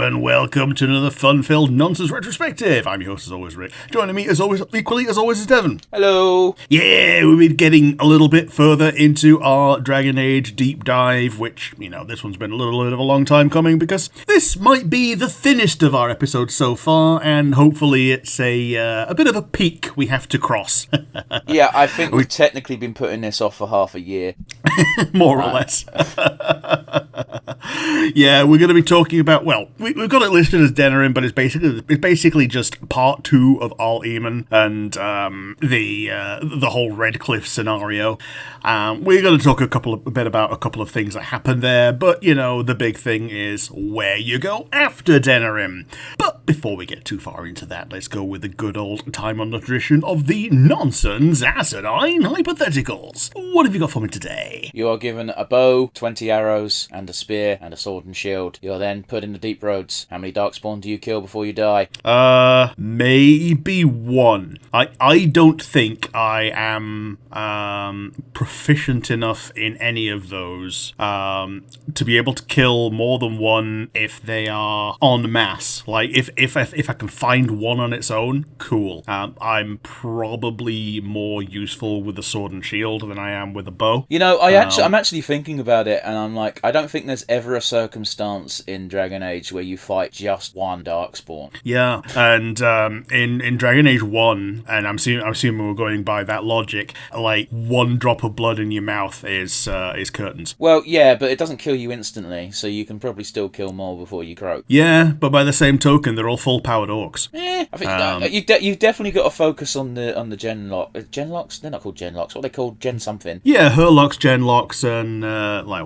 and welcome to another fun-filled nonsense retrospective. I'm your host, as always, Rick. Joining me, as always, is Devon. Hello. Yeah, we've been getting a little bit further into our Dragon Age deep dive, which, this one's been a little bit of a long time coming, because this might be the thinnest of our episodes so far, and hopefully it's a bit of a peak we have to cross. Yeah, I think we've technically been putting this off for half a year. More or less. Yeah, we're going to be talking about, we've got it listed as Denerim, but it's basically just part 2 of Al Eamon and the whole Redcliffe scenario. We're going to talk a bit about a couple of things that happened there, but, the big thing is where you go after Denerim. But before we get too far into that, let's go with the good old time-honored tradition of the nonsense acidine hypotheticals. What have you got for me today? You are given a bow, 20 arrows, and a spear, and a sword and shield. You are then put in the deep roads. How many darkspawn do you kill before you die? Maybe one. I don't think I am proficient enough in any of those to be able to kill more than one if they are en masse. Like, if I can find one on its own, cool. I'm probably more useful with a sword and shield than I am with a bow. I'm actually thinking about it, and I'm like, I don't think there's ever a circumstance in Dragon Age where you fight just one darkspawn. Yeah, and in Dragon Age 1, and I'm assuming we're going by that logic, like, one drop of blood in your mouth is curtains. Well, yeah, but it doesn't kill you instantly, so you can probably still kill more before you croak. Yeah, but by the same token, they're all full-powered orcs. I think you've definitely got to focus on the genlock. Genlocks? They're not called genlocks. What are they called? Gen something. Yeah, Hurlocks, genlocks, and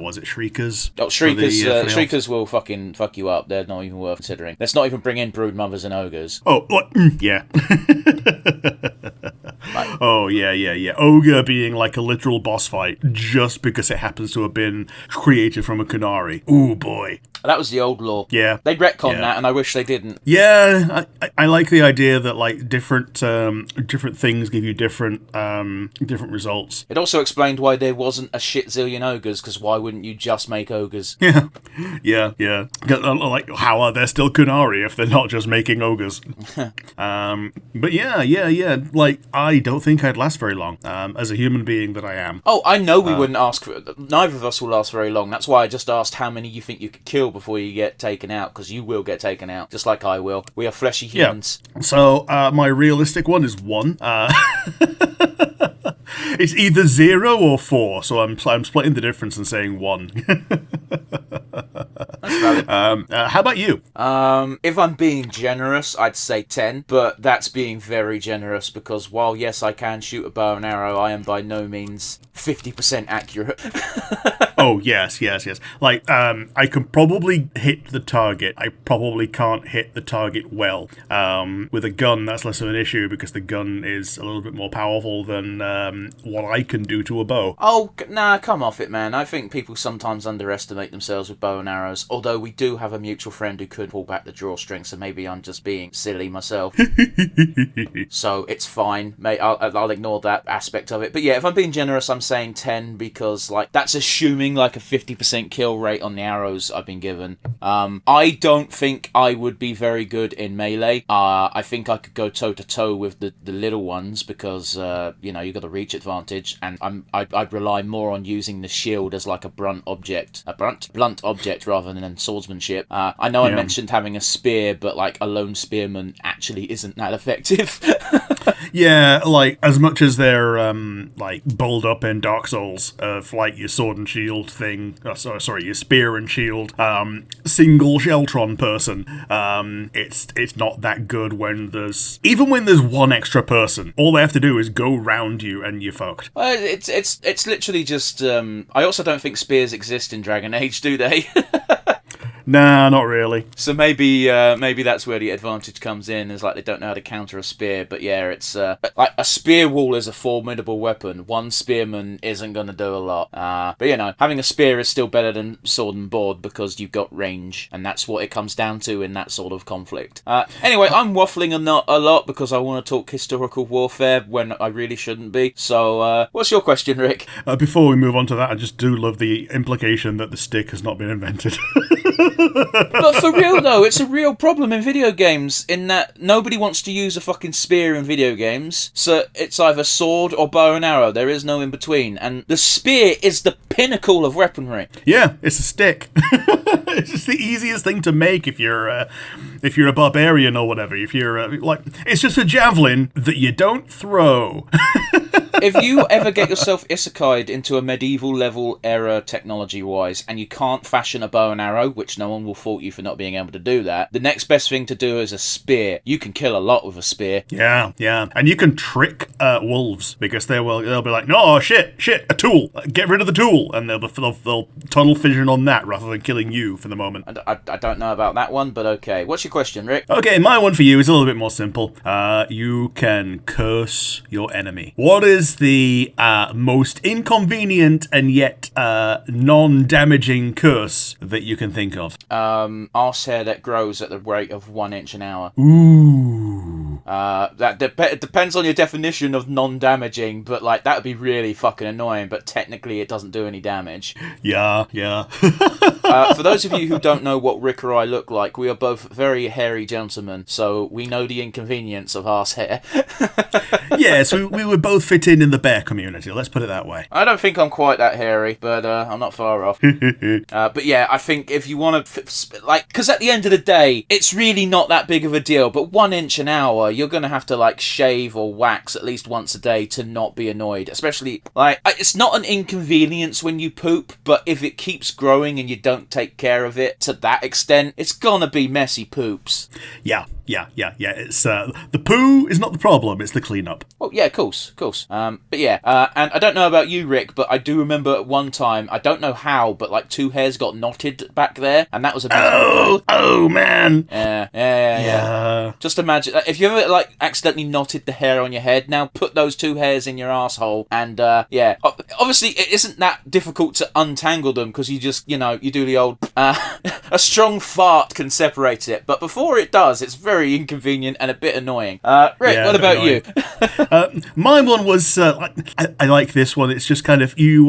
was it Shriekers? Oh, Shriekers will fucking fuck you up. They're not even worth considering. Let's not even bring in broodmothers and ogres. Oh, yeah. Right. Oh, yeah. Ogre being like a literal boss fight just because it happens to have been created from a Qunari. Ooh, boy. That was the old lore. Yeah. They retconned that, and I wish they didn't. Yeah, I like the idea that, like, different things give you different results. It also explained why there wasn't a shit zillion ogres, because why wouldn't you just make ogres? Yeah. Like, how are there still Qunari if they're not just making ogres? But yeah. Like, I don't think I'd last very long, as a human being that I am. Oh, I know we wouldn't ask for... Neither of us will last very long. That's why I just asked how many you think you could kill before you get taken out, because you will get taken out, just like I will. We are fleshy humans. Yeah. So, my realistic one is 1. It's either 0 or 4, so I'm splitting the difference and saying 1. That's valid. How about you? If I'm being generous, I'd say 10, but that's being very generous, because while, yes, I can shoot a bow and arrow, I am by no means 50% accurate. Oh, yes. Like, I can probably hit the target. I probably can't hit the target well. With a gun, that's less of an issue, because the gun is a little bit more powerful than what I can do to a bow. Oh, nah, come off it, man. I think people sometimes underestimate themselves with bow and arrows, although we do have a mutual friend who could pull back the drawstring, so maybe I'm just being silly myself. So it's fine, mate. I'll ignore that aspect of it. But yeah, if I'm being generous, I'm saying 10, because, like, that's assuming, like, a 50% kill rate on the arrows I've been given. I don't think I would be very good in melee. I think I could go toe-to-toe with the little ones, because, you've got the reach advantage, and I'd rely more on using the shield as, like, a blunt object rather than swordsmanship. I know I mentioned having a spear, but, like, a lone spearman actually isn't that effective. Yeah, like, as much as they're, like, bowled up in Dark Souls of, like, your sword and shield thing, your spear and shield, single Sheltron person, it's not that good when there's one extra person. All they have to do is go round you and you're fucked. It's literally just, I also don't think spears exist in Dragon Age, do they? Nah, not really. So maybe that's where the advantage comes in, is like they don't know how to counter a spear. But yeah, it's like a spear wall is a formidable weapon. One spearman isn't going to do a lot. But you know, having a spear is still better than sword and board because you've got range, and that's what it comes down to in that sort of conflict. Anyway, I'm waffling a lot because I want to talk historical warfare when I really shouldn't be. So what's your question, Rick? Before we move on to that, I just do love the implication that the stick has not been invented. But for real though, it's a real problem in video games in that nobody wants to use a fucking spear in video games. So it's either sword or bow and arrow. There is no in between. And the spear is the pinnacle of weaponry. Yeah, it's a stick. It's just the easiest thing to make if you're a barbarian or whatever. If you're it's just a javelin that you don't throw. If you ever get yourself isekai'd into a medieval level era technology-wise and you can't fashion a bow and arrow, which no one will fault you for not being able to do that, the next best thing to do is a spear. You can kill a lot with a spear. Yeah. And you can trick wolves because they'll be like, no, shit, a tool. Get rid of the tool. And they'll tunnel vision on that rather than killing you for the moment. I don't know about that one, but okay. What's your question, Rick? Okay, my one for you is a little bit more simple. You can curse your enemy. What is the most inconvenient and yet non-damaging curse that you can think of? Arse hair that grows at the rate of 1 inch an hour. Ooh. It depends on your definition of non-damaging, but like that would be really fucking annoying. But technically, it doesn't do any damage. Yeah. For those of you who don't know what Rick or I look like, we are both very hairy gentlemen, so we know the inconvenience of arse hair. Yes, we would both fit in the bear community. Let's put it that way. I don't think I'm quite that hairy, but I'm not far off. But yeah, I think if you want to, because at the end of the day, it's really not that big of a deal. But 1 inch an hour, you're gonna have to like shave or wax at least once a day to not be annoyed. Especially it's not an inconvenience when you poop, but if it keeps growing and you don't take care of it to that extent, it's gonna be messy poops. Yeah. It's the poo is not the problem; it's the cleanup. Oh yeah, of course. But yeah, and I don't know about you, Rick, but I do remember at one time, I don't know how, but like 2 hairs got knotted back there, and that was a oh man. Yeah. Just imagine if you ever like accidentally knotted the hair on your head. Now put those 2 hairs in your asshole, and obviously it isn't that difficult to untangle them because you just you do the old a strong fart can separate it, but before it does, it's very inconvenient and a bit annoying. Rick, what about you? My one was I like this one. It's just kind of you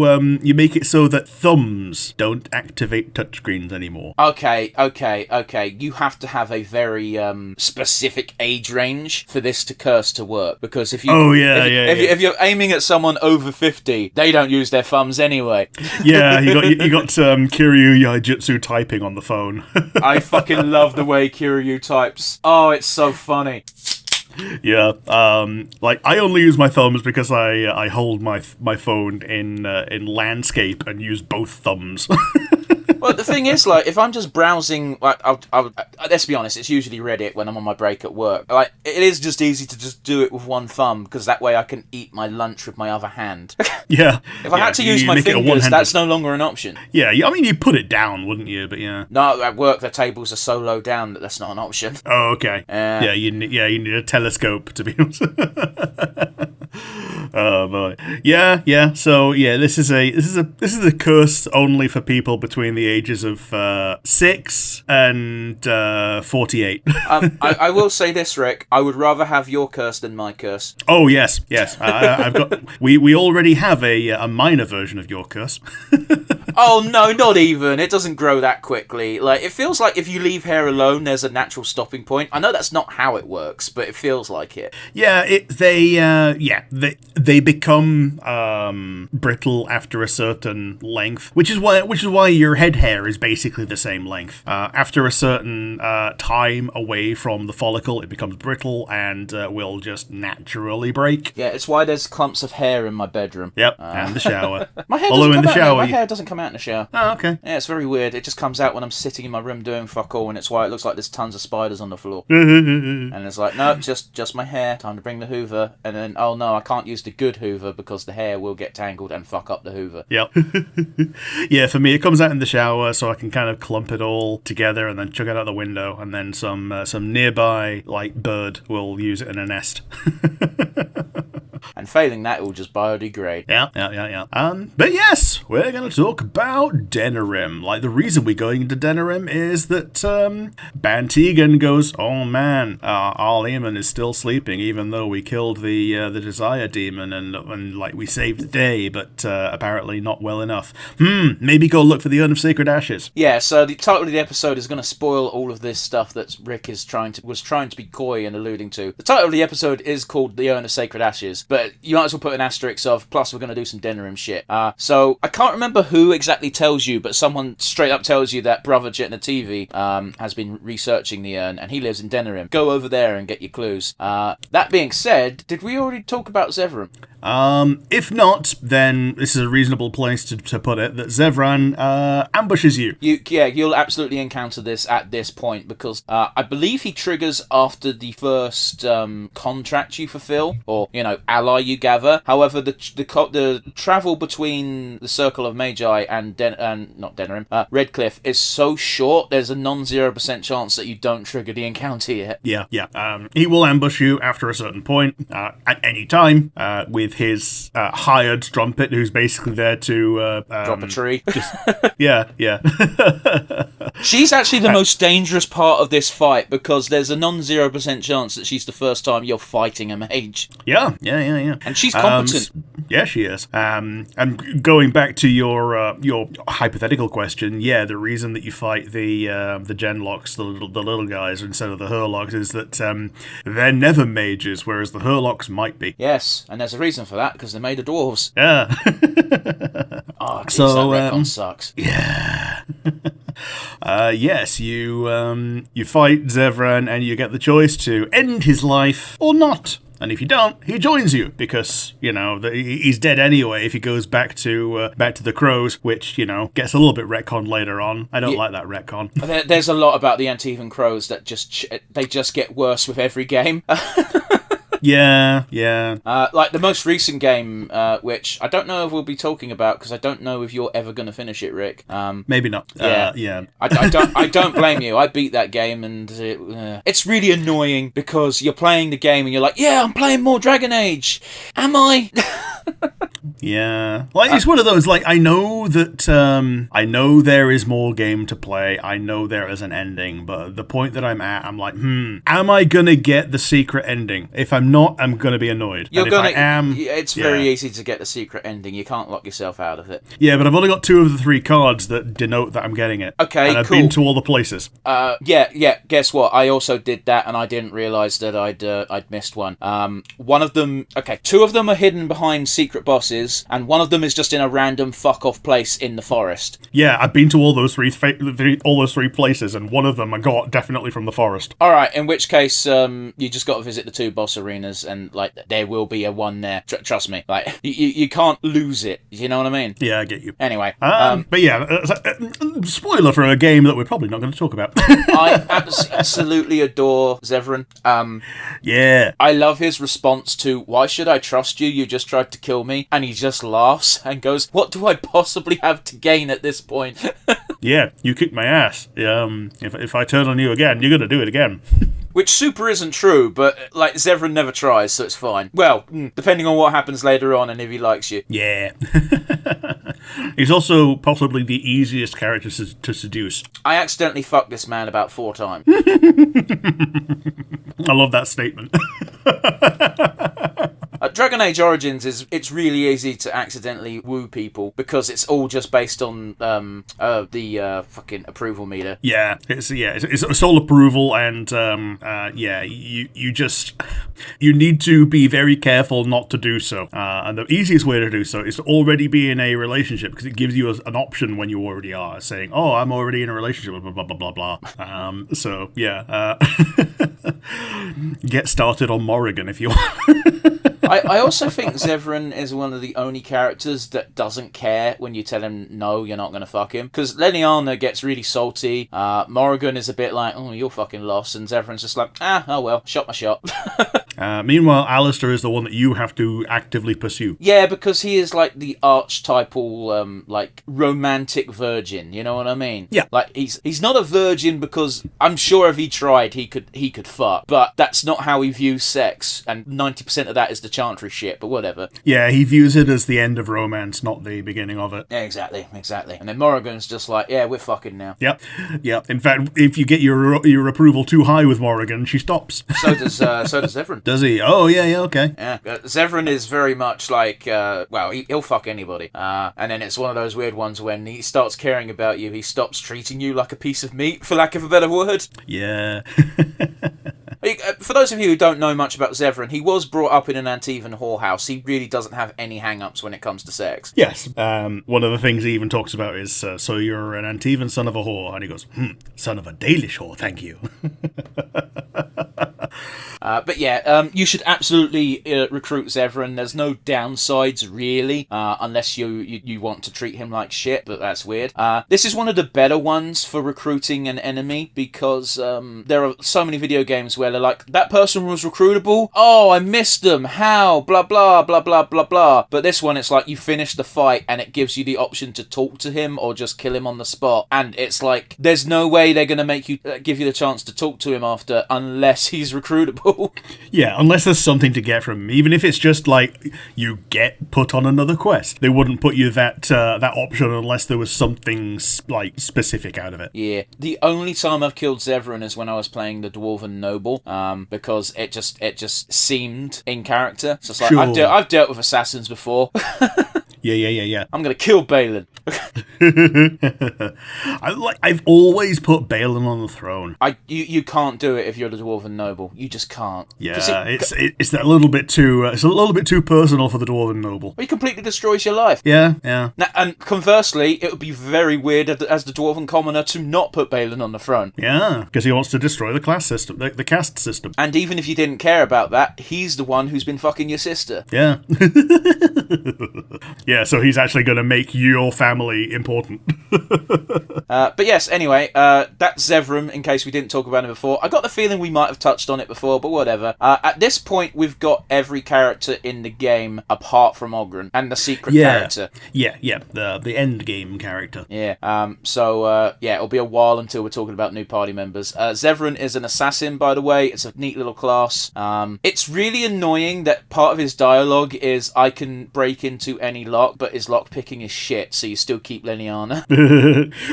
make it so that thumbs don't activate touchscreens anymore. Okay. You have to have a very specific age range for this to curse to work, because if you're aiming at someone over 50, they don't use their thumbs anyway. Yeah, you got Kiryu Yaijutsu typing on the phone. I fucking love the way Kiryu types. Oh, it's so funny. Yeah, I only use my thumbs because I hold my phone in landscape and use both thumbs. Well, the thing is, like, if I'm just browsing, like, let's be honest, it's usually Reddit when I'm on my break at work. Like, it is just easy to just do it with one thumb, because that way I can eat my lunch with my other hand. Yeah. If I had to use my fingers, that's no longer an option. Yeah, I mean, you put it down, wouldn't you? But yeah. No, at work, the tables are so low down that that's not an option. Oh, okay. Yeah, you need a telescope to be able to... Oh boy. Yeah. So yeah, this is a curse only for people between the ages of 6 and 48. I will say this, Rick. I would rather have your curse than my curse. Oh yes. I've got. We already have a minor version of your curse. Oh no, not even. It doesn't grow that quickly. Like, it feels like if you leave hair alone, there's a natural stopping point. I know that's not how it works, but it feels like it. Yeah, they become brittle after a certain length, which is why your head hair is basically the same length. After a certain time away from the follicle, it becomes brittle and will just naturally break. Yeah, it's why there's clumps of hair in my bedroom. Yep, and the shower. My hair doesn't come out in the shower. Oh, okay. Yeah, it's very weird. It just comes out when I'm sitting in my room doing fuck all, and it's why it looks like there's tons of spiders on the floor. And it's like, no, just my hair. Time to bring the Hoover. And then, oh no, I can't use the good Hoover because the hair will get tangled and fuck up the Hoover. Yep. Yeah, for me, it comes out in the shower, so I can kind of clump it all together and then chuck it out the window, and then some nearby bird will use it in a nest. And failing that, it will just biodegrade. Yeah. But yes, we're going to talk about Denerim. Like, the reason we're going into Denerim is that Bantegan goes, oh man, our Eamon is still sleeping, even though we killed the Desire Demon and like we saved the day, but apparently not well enough. Maybe go look for the Urn of Sacred Ashes. Yeah, so the title of the episode is going to spoil all of this stuff that Rick was trying to be coy and alluding to. The title of the episode is called The Urn of Sacred Ashes, but you might as well put an asterisk of, plus we're going to do some Denerim shit. So I can't remember who exactly tells you, but someone straight up tells you that Brother Jetna TV has been researching the urn, and he lives in Denerim. Go over there and get your clues. That being said, did we already talk about Zevran? If not, then this is a reasonable place to put it, that Zevran ambushes you. You'll absolutely encounter this at this point, because I believe he triggers after the first contract you fulfill, or, ally you gather. However, the travel between the Circle of Magi and not Denerim, Redcliffe is so short, there's a non-0% chance that you don't trigger the encounter yet. Yeah. He will ambush you after a certain point, at any time, with his hired trumpet, who's basically there to drop a tree. Yeah. She's actually the most dangerous part of this fight, because there's a non-0% chance that she's the first time you're fighting a mage. Yeah. And she's competent. Yeah, she is. And going back to your hypothetical question, yeah, the reason that you fight the Genlocks, the little guys, instead of the Hurlocks, is that they're never mages, whereas the Hurlocks might be. Yes, and there's a reason for that, because they're made of dwarves. Yeah. Oh, geez, so that retcon sucks. Yeah. Yes, you fight Zevran, and you get the choice to end his life or not. And if you don't, he joins you, because, he's dead anyway if he goes back to the Crows, which, gets a little bit retconned later on. I don't like that retcon. There's a lot about the Antivan Crows that they just get worse with every game. Yeah. Like the most recent game, which I don't know if we'll be talking about, because I don't know if you're ever going to finish it, Rick. Maybe not. Yeah. I don't blame you. I beat that game, and it's really annoying, because you're playing the game and you're like, yeah, I'm playing more Dragon Age. Am I? Yeah. Like, it's one of those, like, I know there is more game to play. I know there is an ending, but the point that I'm at, I'm like, am I gonna get the secret ending? If I'm not, I'm gonna be annoyed. It's very easy to get the secret ending. You can't lock yourself out of it. Yeah, but I've only got 2 of the 3 cards that denote that I'm getting it. Okay, and I've cool. been to all the places. Yeah. Guess what? I also did that, and I didn't realise that I'd missed one. One of them. Okay, 2 of them are hidden behind secret bosses, and one of them is just in a random fuck off place in the forest. Yeah, I've been to all those three places, and one of them I got definitely from the forest. All right, in which case, you just got to visit the 2 boss arenas, and like there will be a one there. Trust me, like you can't lose it. You know what I mean? Yeah, I get you. Anyway, but yeah, spoiler for a game that we're probably not going to talk about. I absolutely adore Zevran. Yeah, I love his response to, "Why should I trust you? You just tried to kill me," and he just laughs and goes, "What do I possibly have to gain at this point?" Yeah, you kicked my ass. If I turn on you again, you're going to do it again. Which super isn't true, but like Zevran never tries, so it's fine. Well, depending on what happens later on and if he likes you. Yeah. He's also possibly the easiest character to seduce. I accidentally fucked this man about 4 times. I love that statement. Dragon Age Origins it's really easy to accidentally woo people, because it's all just based on the fucking approval meter. Yeah, it's all approval, and you need to be very careful not to do so. And the easiest way to do so is to already be in a relationship, because it gives you an option when you already are, saying, "Oh, I'm already in a relationship," blah blah blah blah blah. So yeah, get started on Morrigan if you want. I also think Zevran is one of the only characters that doesn't care when you tell him, no, you're not going to fuck him. Because Leliana gets really salty. Morrigan is a bit like, oh, you're fucking lost. And Zevran's just like, oh well, shot my shot. Meanwhile, Alistair is the one that you have to actively pursue. Yeah, because he is like the archetypal, like romantic virgin. You know what I mean? Yeah. Like he's not a virgin because I'm sure if he tried, he could fuck. But that's not how he views sex, and 90% of that is the Chantry shit. But whatever. Yeah, he views it as the end of romance, not the beginning of it. Yeah, exactly. And then Morrigan's just like, yeah, we're fucking now. Yep. In fact, if you get your approval too high with Morrigan, she stops. So does Zevran. Does he? Oh, yeah, okay. Yeah, Zevran is very much like, he'll fuck anybody. And then it's one of those weird ones when he starts caring about you, he stops treating you like a piece of meat, for lack of a better word. Yeah. For those of you who don't know much about Zevran, he was brought up in an Antivan whorehouse. He really doesn't have any hang-ups when it comes to sex. Yes. One of the things he even talks about is, so you're an Antivan son of a whore. And he goes, son of a Dalish whore, thank you. But yeah, you should absolutely recruit Zevran. There's no downsides, really, unless you want to treat him like shit, but that's weird. This is one of the better ones for recruiting an enemy, because there are so many video games where they're like, that person was recruitable? Oh, I missed them. How? Blah, blah, blah, blah, blah, blah. But this one, it's like you finish the fight and it gives you the option to talk to him or just kill him on the spot. And it's like, there's no way they're going to make you give you the chance to talk to him after, unless he's recruitable. Yeah, unless there's something to get from him. Even if it's just like you get put on another quest, they wouldn't put you that option unless there was something like specific out of it. Yeah, the only time I've killed Zevran is when I was playing the Dwarven Noble, because it just seemed in character. So it's like, sure. I've dealt with assassins before. Yeah. I'm gonna kill Balin. I've always put Balin on the throne. You can't do it if you're the Dwarven Noble. You just can't. Yeah, it's that little bit too. It's a little bit too personal for the Dwarven Noble. He completely destroys your life. Yeah. Now, and conversely, it would be very weird as the Dwarven Commoner to not put Balin on the throne. Yeah, because he wants to destroy the class system, the caste system. And even if you didn't care about that, he's the one who's been fucking your sister. Yeah. Yeah, so he's actually going to make your family important. But yes, anyway, that's Zevran, in case we didn't talk about him before. I got the feeling we might have touched on it before, but whatever. At this point, we've got every character in the game apart from Oghren, and the secret character. Yeah, the end game character. Yeah, so it'll be a while until we're talking about new party members. Zevran is an assassin, by the way. It's a neat little class. It's really annoying that part of his dialogue is, I can break into any lock, but his lock picking is shit, so you still keep Liliana.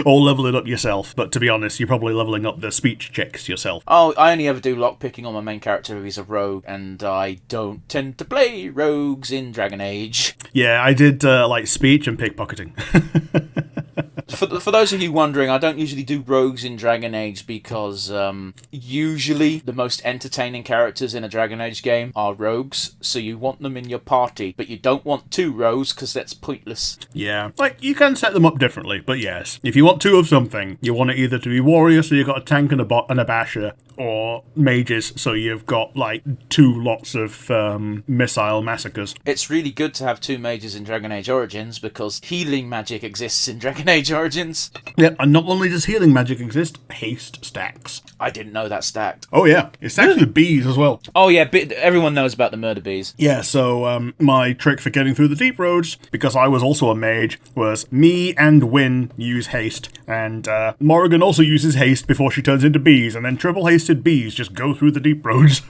Or level it up yourself, but to be honest, you're probably leveling up the speech checks yourself. Oh, I only ever do lock picking on my main character if he's a rogue, and I don't tend to play rogues in Dragon Age. Yeah, I did like speech and pickpocketing. For those of you wondering, I don't usually do rogues in Dragon Age because usually the most entertaining characters in a Dragon Age game are rogues, so you want them in your party, but you don't want two rogues because that's pointless. Yeah, like you can set them up differently, but yes, if you want two of something, you want it either to be warrior, so you've got a tank and a bot and a basher, or mages, so you've got like two lots of missile massacres. It's really good to have two mages in Dragon Age Origins because healing magic exists in Dragon Age Origins. Yeah, and not only does healing magic exist, haste stacks. I didn't know that stacked. Oh yeah, it's actually bees as well. Oh yeah, everyone knows about the murder bees. Yeah, so my trick for getting through the deep roads, because I was also a mage, was me and Wynn use haste, and Morrigan also uses haste before she turns into bees, and then triple hasted bees just go through the deep roads.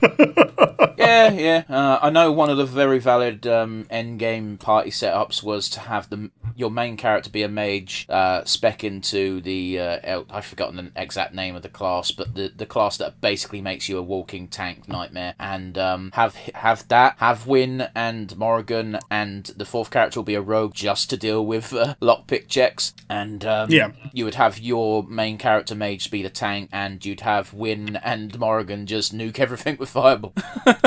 Yeah. I know one of the very valid endgame party setups was to have your main character be a mage, spec into the I've forgotten the exact name of the class, but the class that basically makes you a walking tank nightmare, and have Wynn and Morrigan, and the fourth character will be a rogue just to deal with lockpick checks, and you would have your main character mage be the tank, and you'd have Wynn and Morrigan just nuke everything with fireball.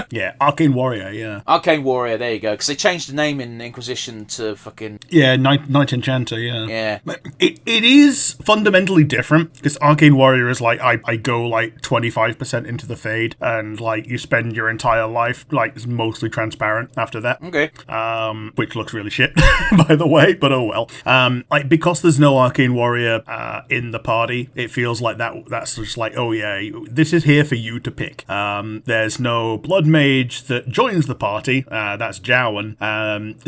Yeah, Arcane Warrior, yeah. Arcane Warrior, there you go. Because they changed the name in Inquisition to fucking... Yeah, Knight Enchanter, yeah. Yeah. It is fundamentally different, because Arcane Warrior is like, I go like 25% into the Fade, and like you spend your entire life like it's mostly transparent after that. Okay. Which looks really shit, by the way, but oh well. Like, because there's no Arcane Warrior in the party, it feels like that's just like, oh yeah, this is here for you to pick. There's no Blood Mage, mage that joins the party. That's Jowan.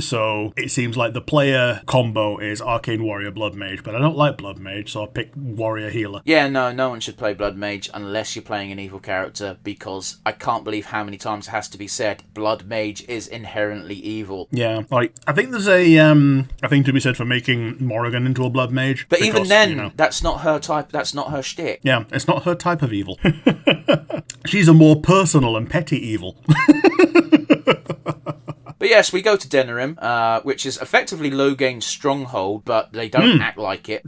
So it seems like the player combo is Arcane Warrior Blood Mage, but I don't like Blood Mage, so I picked Warrior Healer. Yeah, no one should play Blood Mage unless you're playing an evil character, because I can't believe how many times it has to be said, Blood Mage is inherently evil. Yeah, like, I think there's a thing to be said for making Morrigan into a Blood Mage. But because, even then, that's not her type, that's not her shtick. Yeah, it's not her type of evil. She's a more personal and petty evil. But yes, we go to Denerim, which is effectively Loghain's stronghold, but they don't act like it.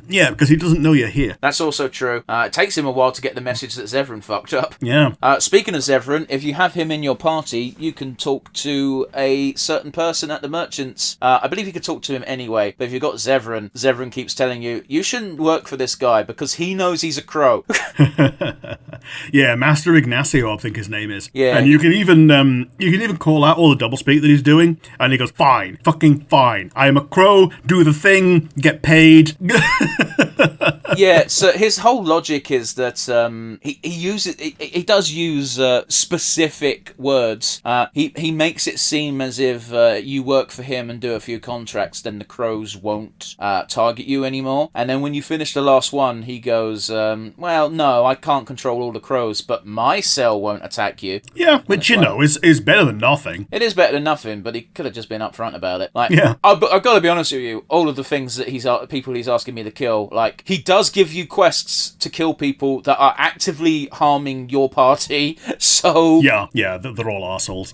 Yeah, because he doesn't know you're here. That's also true. It takes him a while to get the message that Zevran fucked up. Yeah. Speaking of Zevran, if you have him in your party, you can talk to a certain person at the merchants. I believe you could talk to him anyway, but if you've got Zevran, Zevran keeps telling you, you shouldn't work for this guy because he knows he's a crow. Yeah, Master Ignacio, I think his name is. Yeah. And you can even call out all the doublespeak that he's doing, and he goes, fine, fucking fine. I am a crow, do the thing, get paid. Yeah, so his whole logic is that he does use specific words. He makes it seem as if you work for him and do a few contracts, then the crows won't target you anymore. And then when you finish the last one, he goes, well, no, I can't control all the crows, but my cell won't attack you. Yeah, which, is better than nothing. It is better than nothing, but he could have just been upfront about it. Like, yeah. I've got to be honest with you, all of the things that people he's asking me to kill, like, he does give you quests to kill people that are actively harming your party, so... Yeah, they're all arseholes.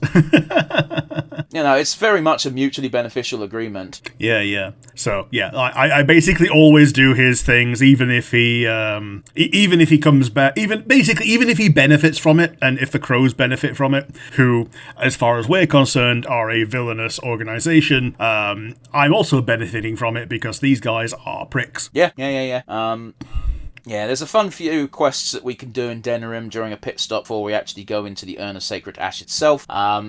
It's very much a mutually beneficial agreement. Yeah. So, yeah, I basically always do his things, even if he comes back, even if he benefits from it, and if the crows benefit from it, who, as far as we're concerned, are a villainous organization, I'm also benefiting from it because these guys are pricks. Yeah. Yeah, there's a fun few quests that we can do in Denerim during a pit stop before we actually go into the Urn of Sacred Ashes itself.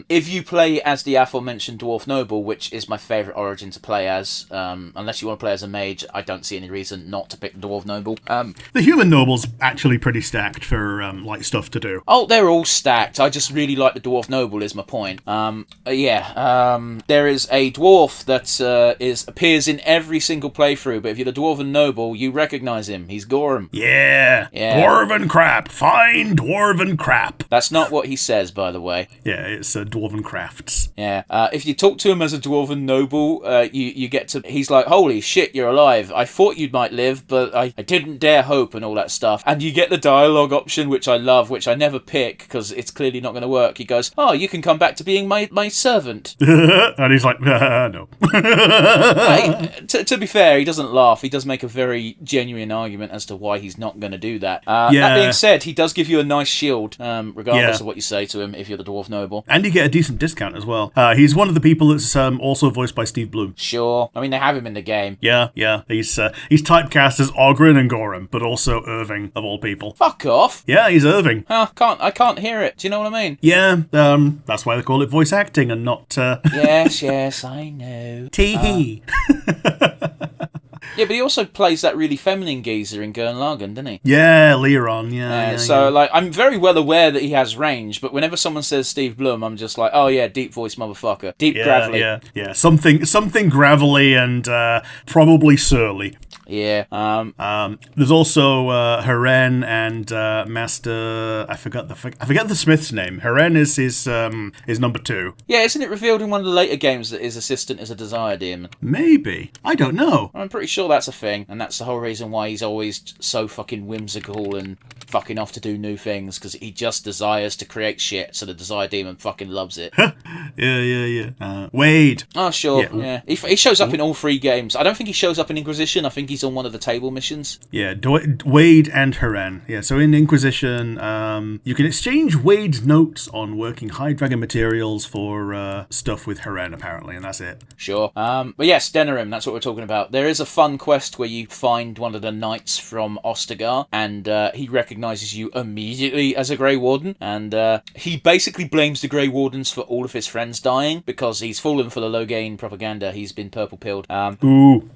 If you play as the aforementioned Dwarf Noble, which is my favourite origin to play as, unless you want to play as a mage, I don't see any reason not to pick the Dwarf Noble. The Human Noble's actually pretty stacked for, stuff to do. Oh, they're all stacked. I just really like the Dwarf Noble is my point. There is a Dwarf that appears in every single playthrough, but if you're the Dwarven Noble, you recognise him. He's Gorham. Yeah. Dwarven crap. Fine dwarven crap. That's not what he says, by the way. Yeah, it's dwarven crafts. Yeah. If you talk to him as a dwarven noble, you get to... He's like, holy shit, you're alive. I thought you might live, but I didn't dare hope and all that stuff. And you get the dialogue option, which I love, which I never pick, because it's clearly not going to work. He goes, oh, you can come back to being my servant. And he's like, no. To be fair, he doesn't laugh. He does make a very genuine argument as to why he's not going to do that. That being said, he does give you a nice shield, regardless of what you say to him if you're the Dwarf Noble. And you get a decent discount as well. He's one of the people that's also voiced by Steve Bloom. Sure. I mean, they have him in the game. Yeah. He's typecast as Ogren and Gorham, but also Irving, of all people. Fuck off. Yeah, he's Irving. I can't hear it. Do you know what I mean? Yeah, that's why they call it voice acting and not... Yes, I know. Tee-hee. Yeah, but he also plays that really feminine geezer in Gurren Lagann, doesn't he? Yeah, Leron, yeah. So, I'm very well aware that he has range, but whenever someone says Steve Bloom, I'm just like, oh yeah, deep voice motherfucker. Deep gravelly. Yeah. Something gravelly and probably surly. Yeah. There's also Haren and Master. I forget the Smith's name. Haren is his number 2. Yeah, isn't it revealed in one of the later games that his assistant is a desire demon? Maybe. I don't know. I'm pretty sure that's a thing, and that's the whole reason why he's always so fucking whimsical and fucking off to do new things, because he just desires to create shit, so the desire demon fucking loves it. Yeah. Wade. Oh, sure. Yeah. He shows up in all 3 games. I don't think he shows up in Inquisition. I think he's on one of the table missions. Yeah, Wade and Haren. Yeah, so in Inquisition, you can exchange Wade's notes on working high dragon materials for stuff with Haren, apparently, and that's it. Sure. But yes, Denerim, that's what we're talking about. There is a fun quest where you find one of the knights from Ostagar, and he recognises you immediately as a Grey Warden, and he basically blames the Grey Wardens for all of his friends dying, because he's fallen for the Loghain propaganda. He's been purple-pilled. Ooh.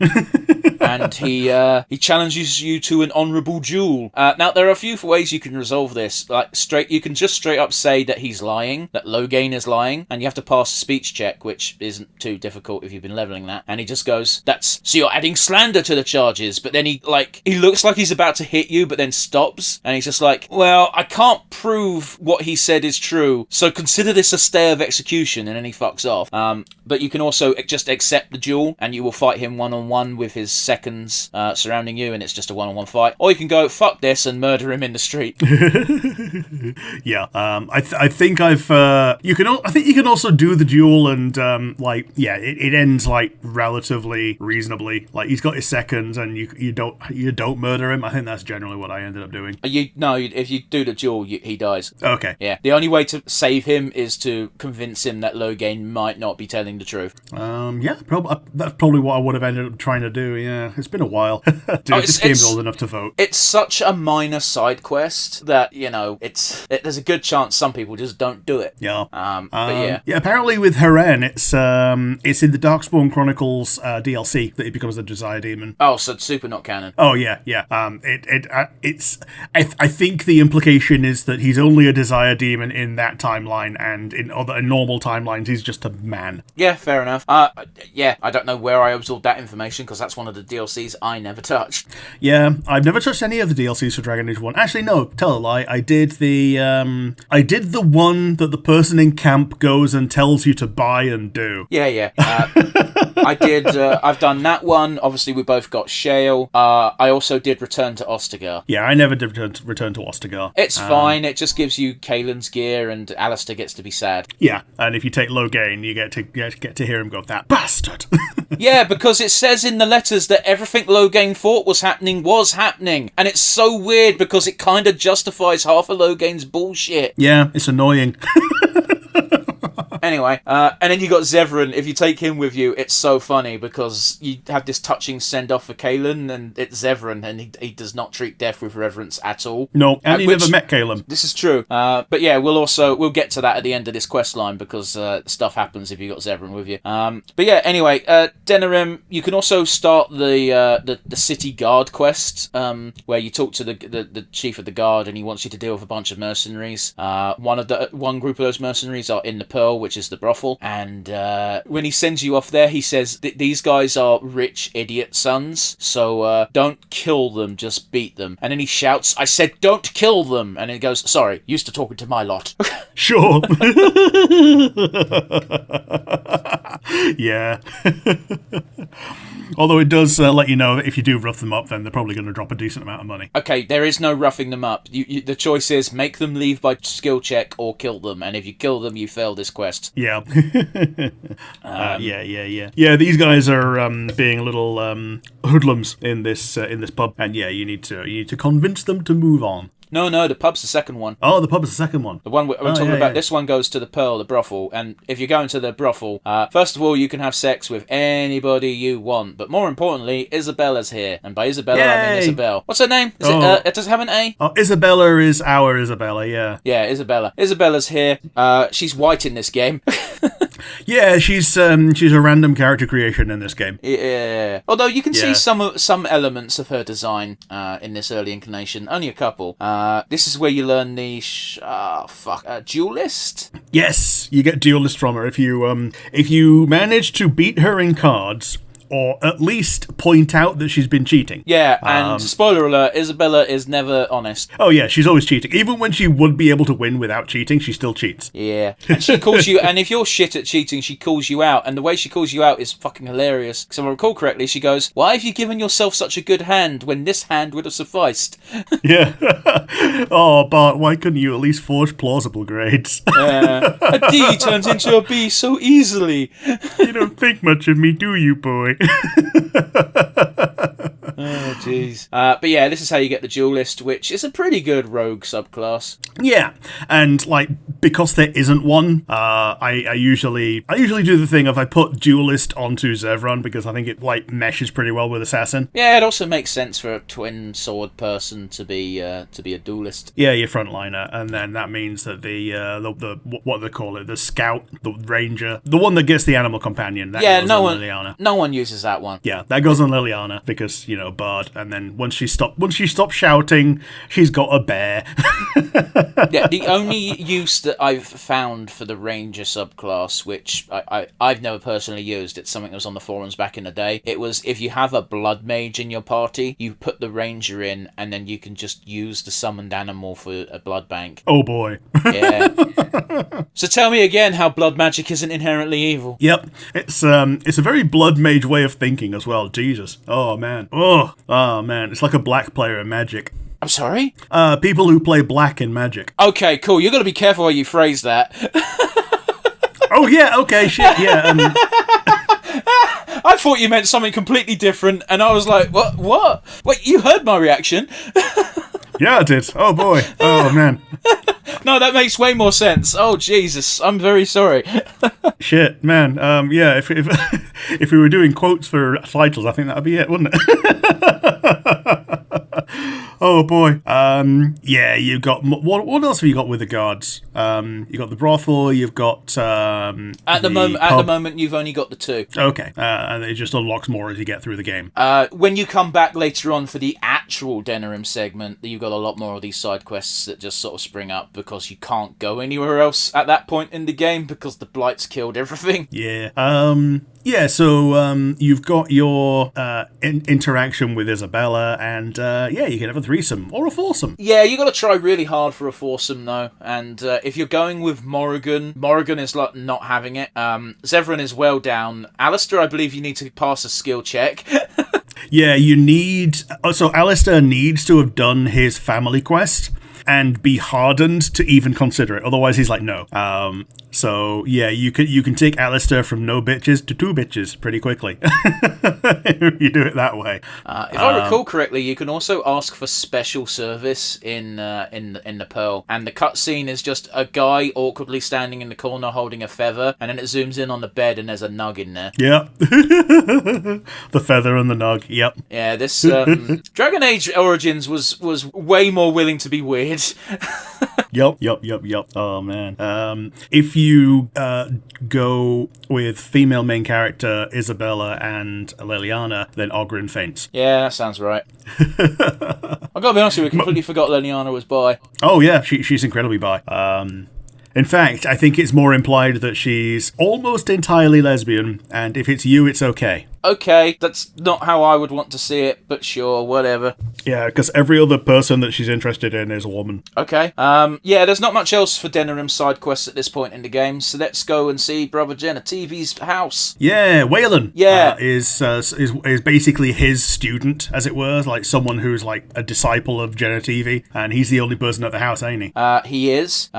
And he challenges you to an honourable duel. Now there are a few ways you can resolve this. Like you can just straight up say that he's lying, that Loghain is lying, and you have to pass a speech check, which isn't too difficult if you've been leveling that. And he just goes, so you're adding slander to the charges. But then he looks like he's about to hit you, but then stops, and he's just like, well, I can't prove what he said is true, so consider this a stay of execution, and then he fucks off. But you can also just accept the duel, and you will fight him one-on-one with his seconds surrounding you, and it's just a one-on-one fight. Or you can go, fuck this, and murder him in the street. Yeah, I think I think you can also do the duel, and it ends like relatively reasonably. Like he's got his seconds, and you don't murder him. I think that's generally what I ended up doing. If you do the duel, he dies. Okay. Yeah. The only way to save him is to convince him that Loghain might not be telling the truth. Yeah, probably that's probably what I would have ended up trying to do. Yeah, it's been a while. This game's old enough to vote. It's such a minor side quest that there's a good chance some people just don't do it. Yeah. But yeah. Yeah. Apparently, with Heren, it's in the Darkspawn Chronicles DLC that he becomes the Desire Demon. Oh, so it's super not canon. Oh yeah. I think the implication is that he's only a Desire Demon in that timeline, and in normal timelines, he's just a man. Yeah, fair enough. I don't know where I absorbed that information, because that's one of the DLCs I never touched. Yeah, I've never touched any of the DLCs for Dragon Age 1. Actually, no, tell a lie. I did the one that the person in camp goes and tells you to buy and do. Yeah. I did. I've done that one. Obviously, we both got Shale. I also did Return to Ostagar. Yeah, I never did Return to Ostagar. It's fine. It just gives you Kaelin's gear, and Alistair gets to be sad. Yeah, and if you take Loghain, you get to hear him go, "That bastard." Yeah, because it says in the letters that everything Loghain thought was happening, and it's so weird because it kind of justifies half of Loghain's bullshit. Yeah, it's annoying. Anyway, and then you got Zevran. If you take him with you, it's so funny because you have this touching send-off for Kaelin, and it's Zevran, and he does not treat death with reverence at all. No, and he never met Kaelin. This is true. But yeah, we'll get to that at the end of this quest line, because stuff happens if you got Zevran with you. But yeah, anyway, Denerim, you can also start the city guard quest, where you talk to the chief of the guard, and he wants you to deal with a bunch of mercenaries. One group of those mercenaries are in the Pearl, which is the brothel, and when he sends you off there, he says these guys are rich idiot sons, so don't kill them, just beat them. And then he shouts, "I said don't kill them!" And he goes, "Sorry, used to talking to my lot." Sure. Yeah. Although it does let you know that if you do rough them up, then they're probably going to drop a decent amount of money. Okay, there is no roughing them up. The choice is make them leave by skill check or kill them, and if you kill them, you fail this quest. Yeah. Yeah, these guys are being little hoodlums in this pub, and yeah, you need to convince them to move on. No, the pub's the second one. Oh, the pub is the second one. The one we're talking about, this one goes to the Pearl, the brothel, and if you're going to the brothel, first of all, you can have sex with anybody you want, but more importantly, Isabella's here, and by Isabella, I mean Isabel. What's her name? Does it have an A? Oh, Isabella is our Isabella, yeah. Yeah, Isabella. Isabella's here. She's white in this game. Yeah, she's a random character creation in this game. Yeah. Although you can see some elements of her design in this early incarnation, only a couple. This is where you learn the duelist. Yes, you get duelist from her if you manage to beat her in cards, or at least point out that she's been cheating. Yeah, and spoiler alert, Isabella is never honest. Oh yeah, she's always cheating. Even when she would be able to win without cheating, she still cheats. Yeah, and she calls you, and if you're shit at cheating, she calls you out, and the way she calls you out is fucking hilarious. Because if I recall correctly, she goes, "Why have you given yourself such a good hand when this hand would have sufficed?" Yeah. Oh, Bart, why couldn't you at least forge plausible grades? A D turns into a B so easily. You don't think much of me, do you, boy? Oh, jeez. But yeah, this is how you get the duelist, which is a pretty good rogue subclass. Yeah, and because there isn't one, I usually do the thing of I put duelist onto Zevran because I think it meshes pretty well with assassin. Yeah, it also makes sense for a twin sword person to be a duelist. Yeah, your frontliner, and then that means that the what do they call it, the scout, the ranger, the one that gets the animal companion. That goes on Liliana. No one uses that one. Yeah, that goes on Liliana because bard, and then once she stops shouting, she's got a bear. Yeah, the only use that I've found for the ranger subclass, which I've never personally used, it's something that was on the forums back in the day, it was if you have a blood mage in your party, you put the ranger in, and then you can just use the summoned animal for a blood bank. Oh boy. Yeah. So tell me again how blood magic isn't inherently evil. Yep. It's a very blood mage way of thinking as well. Jesus. Oh man. Oh man. It's like a black player in Magic. I'm sorry? People who play black in Magic. Okay, cool. You've got to be careful how you phrase that. Oh yeah, okay, shit, yeah. I thought you meant something completely different, and I was like, what? Wait, you heard my reaction? Yeah, I did. Oh boy. Oh man. No, that makes way more sense. Oh Jesus, I'm very sorry. Shit, man. Yeah, if if we were doing quotes for titles, I think that'd be it, wouldn't it? Oh boy. Yeah, you've got what else have you got with the guards? You got the brothel. You've got at the moment, you've only got the two. Okay, and it just unlocks more as you get through the game. When you come back later on for the actual Denerim segment, you've got a lot more of these side quests that just sort of spring up because you can't go anywhere else at that point in the game because the Blight's killed everything. Yeah. Yeah, so you've got your interaction with Isabella, and yeah, you can have a threesome or a foursome. Yeah, you got to try really hard for a foursome though, and if you're going with Morrigan is like not having it. Zevran is well down. Alistair, I believe you need to pass a skill check. Yeah, you need. So Alistair needs to have done his family quest and be hardened to even consider it. Otherwise, he's like, no. So yeah, you can take Alistair from no bitches to two bitches pretty quickly. You do it that way. If I recall correctly, you can also ask for special service in the Pearl, and the cutscene is just a guy awkwardly standing in the corner holding a feather, and then it zooms in on the bed and there's a nug in there. Yep. The feather and the nug. Yep. Yeah, this Dragon Age Origins was way more willing to be weird. Yep. Oh man. If you go with female main character Isabella and Leliana, then Oghren faints. Yeah, that sounds right. I've got to be honest with you, I completely forgot Leliana was bi. Oh yeah, she's incredibly bi. In fact, I think it's more implied that she's almost entirely lesbian, and if it's you, it's okay. Okay, that's not how I would want to see it, but sure, whatever. Yeah, because every other person that she's interested in is a woman. Okay. Yeah, there's not much else for Denerim side quests at this point in the game, so let's go and see Brother Genetivi's house. Yeah, Waylon. Yeah. Is basically his student, as it were, like someone who's like a disciple of Genetivi, and he's the only person at the house, ain't he? He is.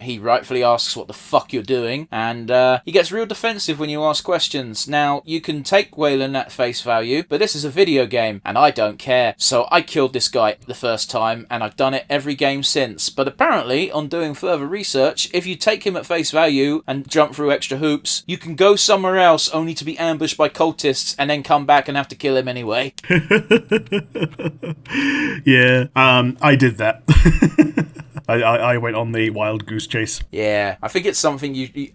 He rightfully asks what the fuck you're doing, and he gets real defensive when you ask questions. Now, you can take Waylon at face value, but this is a video game, and I don't care. So I killed this guy the first time, and I've done it every game since. But apparently, on doing further research, if you take him at face value and jump through extra hoops, you can go somewhere else only to be ambushed by cultists and then come back and have to kill him anyway. Yeah, I did that. I went on the wild goose chase. Yeah, I think it's something you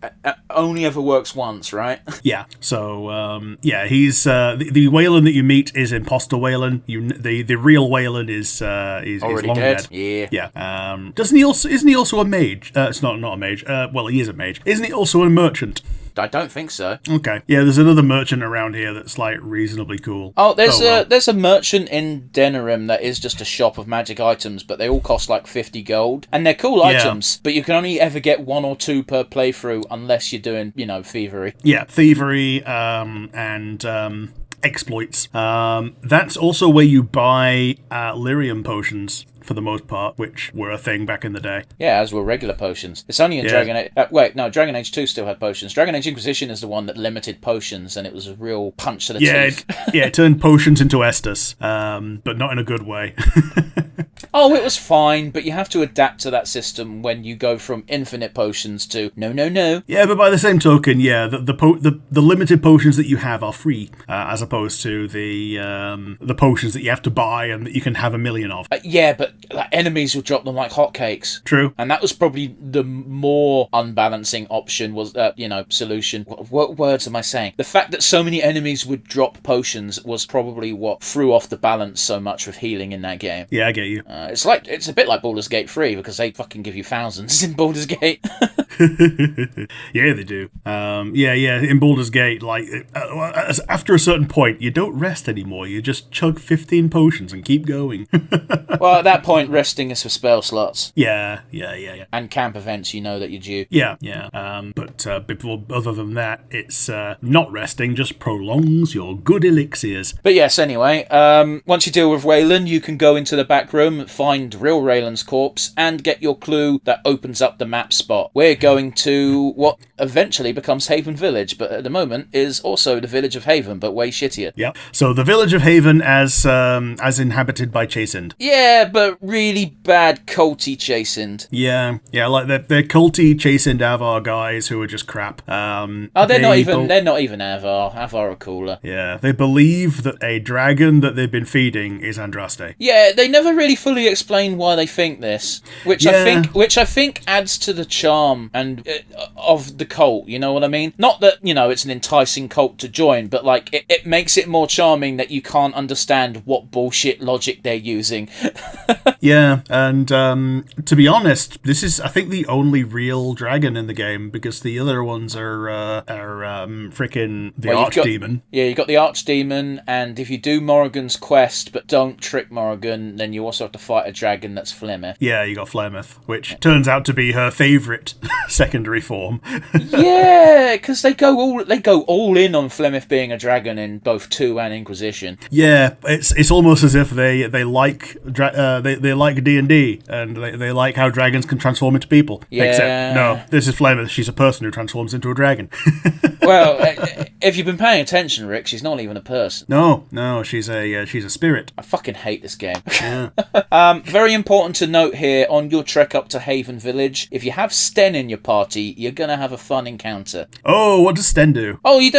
only ever works once, right? Yeah, so, yeah, he's, the Waylon that you meet is Imposter Waylon. The real Waylon is already long dead. Yeah. Yeah. Isn't he also a mage? It's not a mage. Well, he is a mage. Isn't he also a merchant? I don't think so. Okay. Yeah, there's another merchant around here that's like reasonably cool. Oh, there's a merchant in Denerim that is just a shop of magic items, but they all cost like 50 gold. And they're cool items, but you can only ever get one or two per playthrough unless you're doing, thievery. Yeah, thievery, and exploits. That's also where you buy lyrium potions, for the most part, which were a thing back in the day. Yeah, as were regular potions. It's only in Dragon Age... Dragon Age 2 still had potions. Dragon Age Inquisition is the one that limited potions, and it was a real punch to the teeth. It turned potions into Estus, but not in a good way. Oh, it was fine, but you have to adapt to that system when you go from infinite potions to no. Yeah, but by the same token, yeah, the limited potions that you have are free, as opposed to the potions that you have to buy and that you can have a million of. Yeah, but enemies will drop them like hotcakes. True. And that was probably the more unbalancing option, was solution. What words am I saying? The fact that so many enemies would drop potions was probably what threw off the balance so much with healing in that game. Yeah, I get you. It's a bit like Baldur's Gate 3, because they fucking give you thousands in Baldur's Gate. Yeah, they do. In Baldur's Gate, like, after a certain point, you don't rest anymore. You just chug 15 potions and keep going. Well, at that point, resting is for spell slots. Yeah. And camp events, you know that you're due. Yeah. But other than that, it's not resting, just prolongs your good elixirs. But yes, anyway, once you deal with Raylan, you can go into the back room, find real Raylan's corpse, and get your clue that opens up the map spot. We're going to what eventually becomes Haven Village, but at the moment is also the village of Haven, but way shittier. Yeah. So the village of Haven as inhabited by Chastened. Yeah, but really bad culty Chastened. Yeah, like they're culty Chastened Avar guys who are just crap. They're not even Avar. Avar are cooler. Yeah, they believe that a dragon that they've been feeding is Andraste. Yeah, they never really fully explain why they think this, which I think adds to the charm and of the cult. You know what I mean? Not that it's an enticing cult to join, but like it makes it more charming that you can't understand what bullshit logic they're using. Yeah, and to be honest, this is I think the only real dragon in the game, because the other ones are freaking the Archdemon. Yeah, you got the Archdemon, and if you do Morrigan's quest but don't trick Morrigan, then you also have to fight a dragon that's Flemeth. Yeah, you got Flemeth, which turns out to be her favourite secondary form. Yeah, because they go all in on Flemeth being a dragon in both 2 and Inquisition. Yeah, it's almost as if they like they like D&D and they like how dragons can transform into people. Yeah. Except no, this is Flemeth. She's a person who transforms into a dragon. Well, if you've been paying attention, Rick, she's not even a person. No, she's a spirit. I fucking hate this game. Yeah. Very important to note here on your trek up to Haven Village, if you have Sten in your party, you're gonna have a fun encounter. Oh, what does Sten do? Oh, you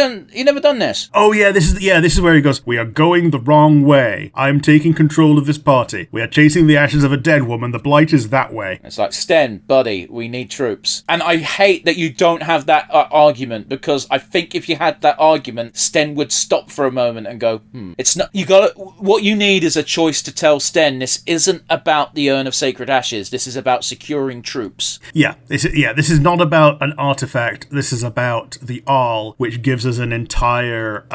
never done this? Oh yeah, this is where he goes, "We are going the wrong way. I'm taking control of this party. We are chasing the ashes of a dead woman. The blight is that way." It's like, Sten, buddy, we need troops. And I hate that you don't have that argument, because I think if you had that argument, Sten would stop for a moment and go, it's not, what you need is a choice to tell Sten, this isn't about the Urn of Sacred Ashes, this is about securing troops. This is not about an artifact, this is about the Arl, which gives us an entire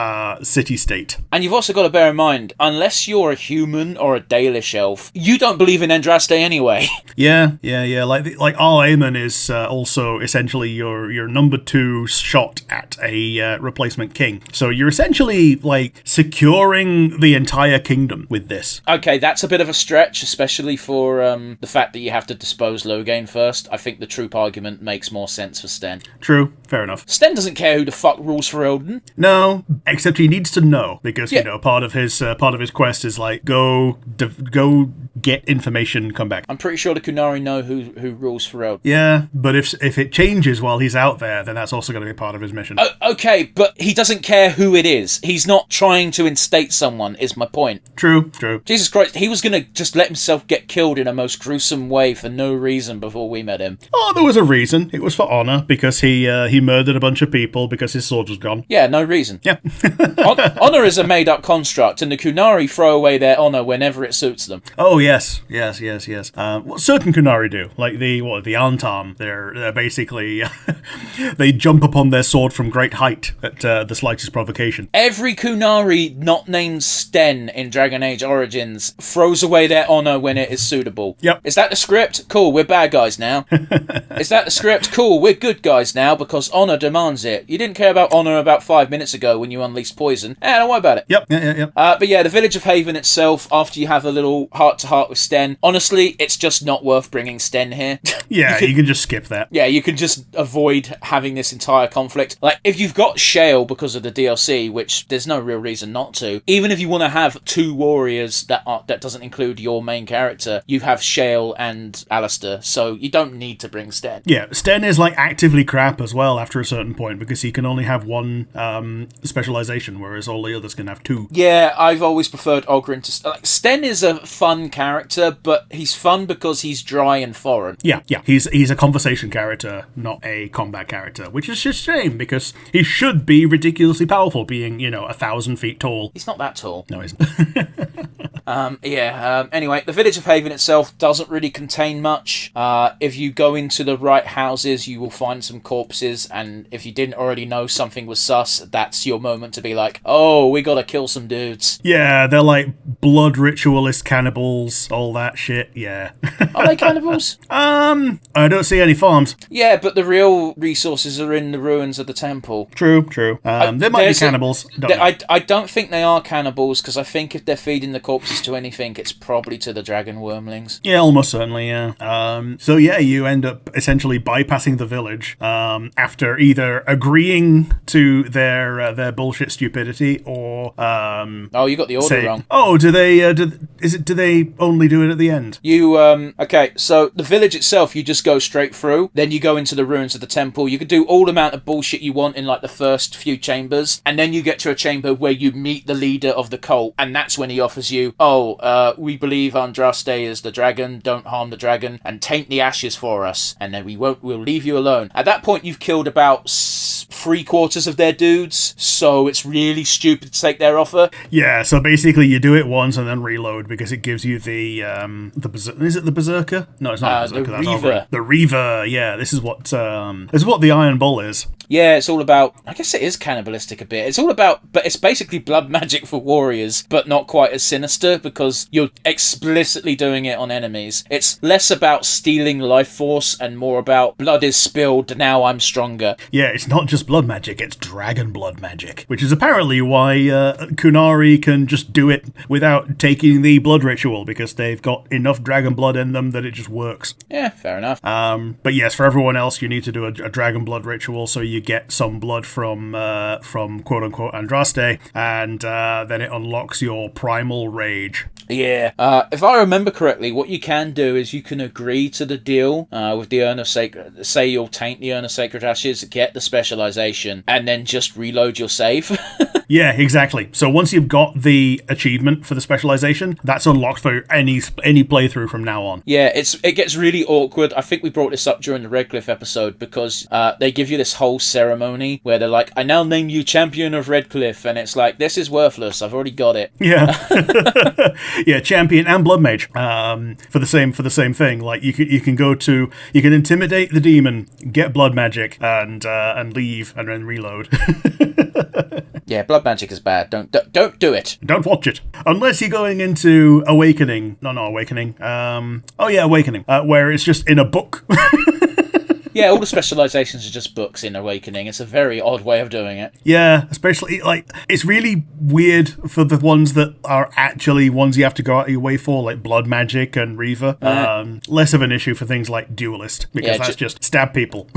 city-state. And you've also got to bear in mind, unless you're a human or a Dalish elf, you don't believe in Andraste anyway. Yeah. Like Arl Aemon is also essentially your number 2 shot at a replacement king. So you're essentially like securing the entire kingdom with this. Okay, that's a bit of a stretch, especially for the fact that you have to dispose Loghain first. I think the troop argument makes more sense for Sten. True, fair enough. Sten doesn't care who the fuck rules for Elden. No, except he needs to know, because part of his quest is like go get information, come back. I'm pretty sure the Kunari know who rules for Elden. Yeah, but if it changes while he's out there, then that's also going to be part of his mission. Okay, but he doesn't care who it is. He's not trying to instate someone, is my point. True. Jesus Christ, he was going to just let himself get killed in a most gruesome way for no reason before we met him. Oh, there was a reason. It was for honor, because he murdered a bunch of people because his sword was gone. Yeah, no reason. Yeah. Honor is a made-up construct, and the Kunari throw away their honor whenever it suits them. Oh, yes. What certain Kunari do, like the Antam, they're basically they jump upon their sword from great height at the slightest provocation. Every Kunari not named Sten in Dragon Age Origins throws away their honor when it is suitable. Yep. Is that the script? Cool, we're bad guys now. Is that the script? Cool, we're good guys now because honor demands it. You didn't care about honor about 5 minutes ago when you unleashed poison. Don't worry about it. Yep. But yeah, the village of Haven itself, after you have a little heart-to-heart with Sten, honestly, it's just not worth bringing Sten here. Yeah, you can just skip that. Yeah, you can just avoid having this entire conflict. Like, if you've got Shale because of the DLC, which there's no real reason not to, even if you want to have 2 warriors that doesn't include your main character, you have Shale and Alistair, so you don't need to bring Sten. Yeah, Sten is like actively crap as well after a certain point because he can only have one specialization, whereas all the others can have two. Yeah, I've always preferred Ogryn to... Like, Sten is a fun character, but he's fun because he's dry and foreign. Yeah. He's a conversation character, not a combat character, which is just a shame because he should be ridiculously powerful, being, 1,000 feet tall. He's not that tall. No, he's not. Anyway, the village of Haven itself doesn't really contain much. If you go into the right houses, you will find some corpses, and if you didn't already know something was sus, that's your moment to be like, oh, we gotta kill some dudes. Yeah, they're like blood ritualist cannibals, all that shit, yeah. Are they cannibals? I don't see any farms. Yeah, but the real resources are in the ruins of the temple. True. They might be cannibals. I don't think they are cannibals, because I think if they're feeding the corpses to anything, it's probably to the dragon wormlings. Yeah, almost certainly, yeah. So yeah, you end up essentially bypassing the village after either agreeing to their bullshit stupidity or oh, you got the order wrong. Oh, do they only do it at the end? Okay, so the village itself, you just go straight through, then you go into the ruins of the temple. You can do all the amount of bullshit you want in like the first few chambers, and then you get to a chamber where you meet the leader of the cult, and that's when he offers you, we believe Andraste is the dragon, don't harm the dragon, and taint the ashes for us, and then we'll leave you alone. At that point, you've killed about 3/4 of their dudes, so it's really stupid to take their offer. Yeah, so basically you do it once and then reload because it gives you the is it the Berserker? No, it's not the Berserker. The Reaver. The Reaver, yeah. This is what the Iron Bull is. Yeah, it's all about... I guess it is cannibalistic a bit. It's all about... But it's basically blood magic for warriors, but not quite as sinister because you're explicitly doing it on enemies. It's less about stealing life force and more about blood is spilled, now I'm stronger. Yeah, it's not just blood magic, it's dragon blood magic, which is apparently why Kunari can just do it without taking the blood ritual because they've got enough dragon blood in them that it just works. Yeah, fair enough. But yes, for everyone else, you need to do a dragon blood ritual so you get some blood from quote-unquote Andraste, and then it unlocks your primal rage. Yeah. If I remember correctly, what you can do is you can agree to the deal with the Urn of Sacred... Say you'll taint the Urn of Sacred Ashes, get the specialization, and then just reload your save. Yeah, exactly. So once you've got the achievement for the specialization, that's unlocked for any playthrough from now on. Yeah, it gets really awkward. I think we brought this up during the Redcliffe episode because they give you this whole ceremony where they're like, I now name you champion of Redcliffe, and it's like, this is worthless. I've already got it. Yeah. Yeah, champion and blood mage for the same thing. Like you can intimidate the demon, get blood magic, and leave and then reload. Yeah, blood magic is bad. Don't do it. Don't watch it unless you're going into Awakening. No, not Awakening. Awakening, where it's just in a book. Yeah, all the specializations are just books in Awakening. It's a very odd way of doing it. Yeah, especially, like, it's really weird for the ones that are actually ones you have to go out of your way for, like Blood Magic and Reaver. Less of an issue for things like Duelist, because that's just stab people.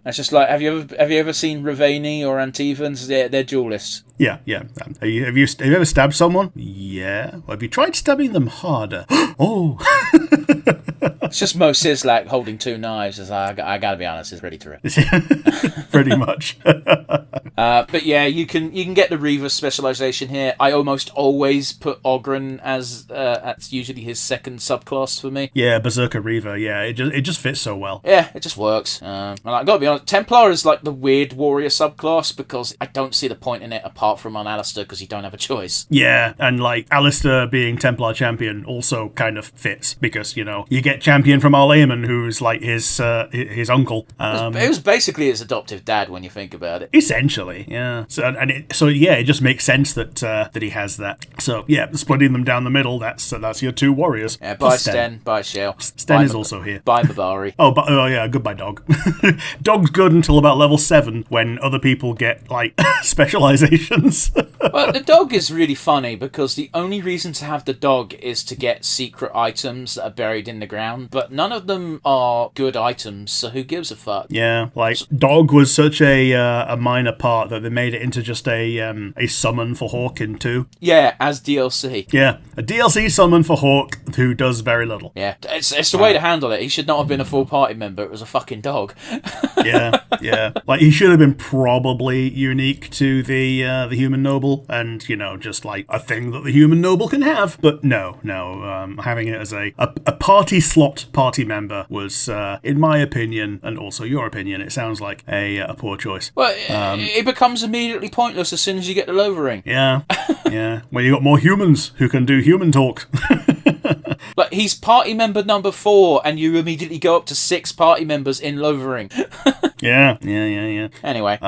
It's just like, have you ever seen Ravani or Antivans? They're duelists. Yeah. Have you ever stabbed someone? Yeah. Well, have you tried stabbing them harder? Oh. It's just Mo Sislak holding two knives. As I gotta be honest, it's ready to rip. Pretty much. But yeah, you can get the Reaver specialization here. I almost always put Ogryn as that's usually his second subclass for me. Yeah, Berserker Reaver. Yeah, it just fits so well. Yeah, it just works. And I gotta be honest, Templar is like the weird warrior subclass because I don't see the point in it apart from on Alistair because you don't have a choice. Yeah, and like Alistair being Templar champion also kind of fits because you get champion from Al-Aman, who's like his uncle. It was basically his adoptive dad when you think about it. Essentially, yeah. So it just makes sense that he has that. So yeah, splitting them down the middle. That's your two warriors. Yeah, bye Sten, bye Shale. Sten is also here. Bye Mabari. Oh yeah, goodbye dog. looks good until about level 7, when other people get, like, specializations. Well, the dog is really funny because the only reason to have the dog is to get secret items that are buried in the ground, but none of them are good items, so who gives a fuck? Yeah, like, dog was such a minor part that they made it into just a summon for Hawk in 2. Yeah, as DLC. Yeah, a DLC summon for Hawk who does very little. Yeah, it's the way to handle it. He should not have been a full party member. It was a fucking dog. Yeah. Like, he should have been probably unique to the human noble, and, just like a thing that the human noble can have. But no, having it as a party slot party member was, in my opinion, and also your opinion, it sounds like a poor choice. Well, it becomes immediately pointless as soon as you get the Lover Ring. Yeah. When you got more humans who can do human talk. Like, he's party member number 4, and you immediately go up to 6 party members in Lover Ring. Yeah. Anyway.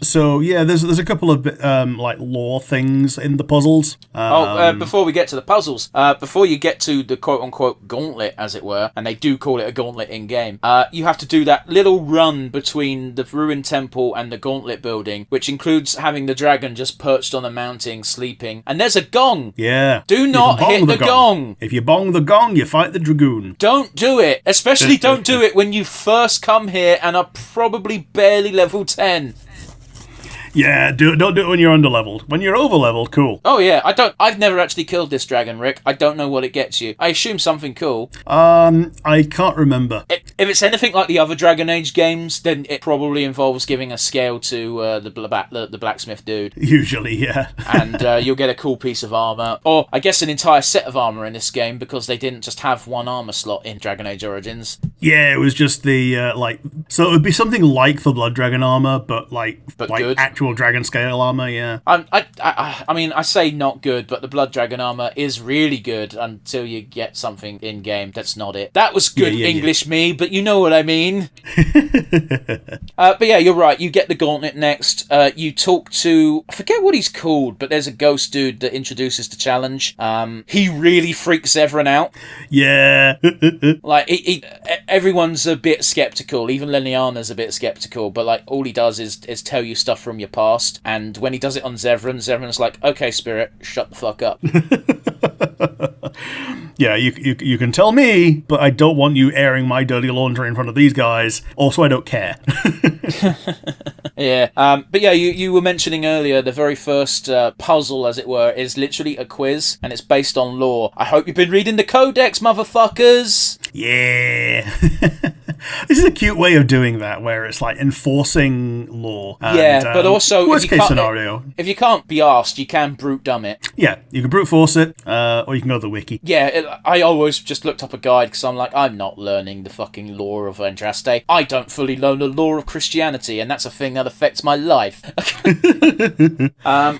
So yeah, there's a couple of like lore things in the puzzles. Before we get to the puzzles, before you get to the quote-unquote gauntlet, as it were, and they do call it a gauntlet in-game, you have to do that little run between the ruined temple and the gauntlet building, which includes having the dragon just perched on a mountain, sleeping, and there's a gong! Yeah. Do not hit the gong! If you bong the gong, you fight the dragoon. Don't do it! Especially don't do it when you first come here and are probably barely level 10. Yeah, don't do it when you're underleveled. When you're overleveled, cool. Oh yeah, I've never actually killed this dragon, Rick. I don't know what it gets you. I assume something cool. I can't remember. If it's anything like the other Dragon Age games, then it probably involves giving a scale to the blacksmith dude. Usually, yeah. And you'll get a cool piece of armor, or I guess an entire set of armor in this game, because they didn't just have one armor slot in Dragon Age Origins. Yeah, it was just the so it would be something like the Blood Dragon armor, but good. Actual dragon scale armor, yeah. I mean, I say not good, but the Blood Dragon armor is really good until you get something in game that's not it. That was good English me, but you know what I mean. But yeah, you're right. You get the gauntlet next. You talk to, I forget what he's called, but there's a ghost dude that introduces the challenge. He really freaks everyone out. Yeah. Like everyone's a bit skeptical. Even Liliana's a bit skeptical. But like all he does is tell you stuff from your past. And when he does it on Zevran's like, "Okay, spirit, shut the fuck up." Yeah, you can tell me, but I don't want you airing my dirty laundry in front of these guys. Also, I don't care. Yeah. But yeah, you were mentioning earlier the very first puzzle, as it were, is literally a quiz, and it's based on lore. I hope you've been reading the codex, motherfuckers. Yeah. This is a cute way of doing that, where it's like enforcing lore. And, but also worst case scenario. If you can't be asked, you can brute dumb it. Yeah, you can brute force it, or you can go to the wiki. Yeah, I always just looked up a guide because I'm like, I'm not learning the fucking lore of Andraste. I don't fully learn the lore of Christianity, and that's a thing that affects my life.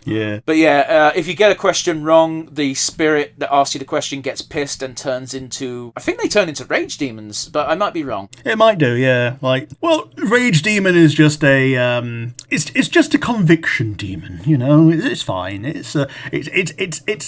Yeah. But yeah, if you get a question wrong, the spirit that asks you the question gets pissed and turns into, I think they turn into rage demons, but I might be wrong. It might do, yeah. Like, well, rage demon is just a it's just a conviction demon, you know. It's fine. It's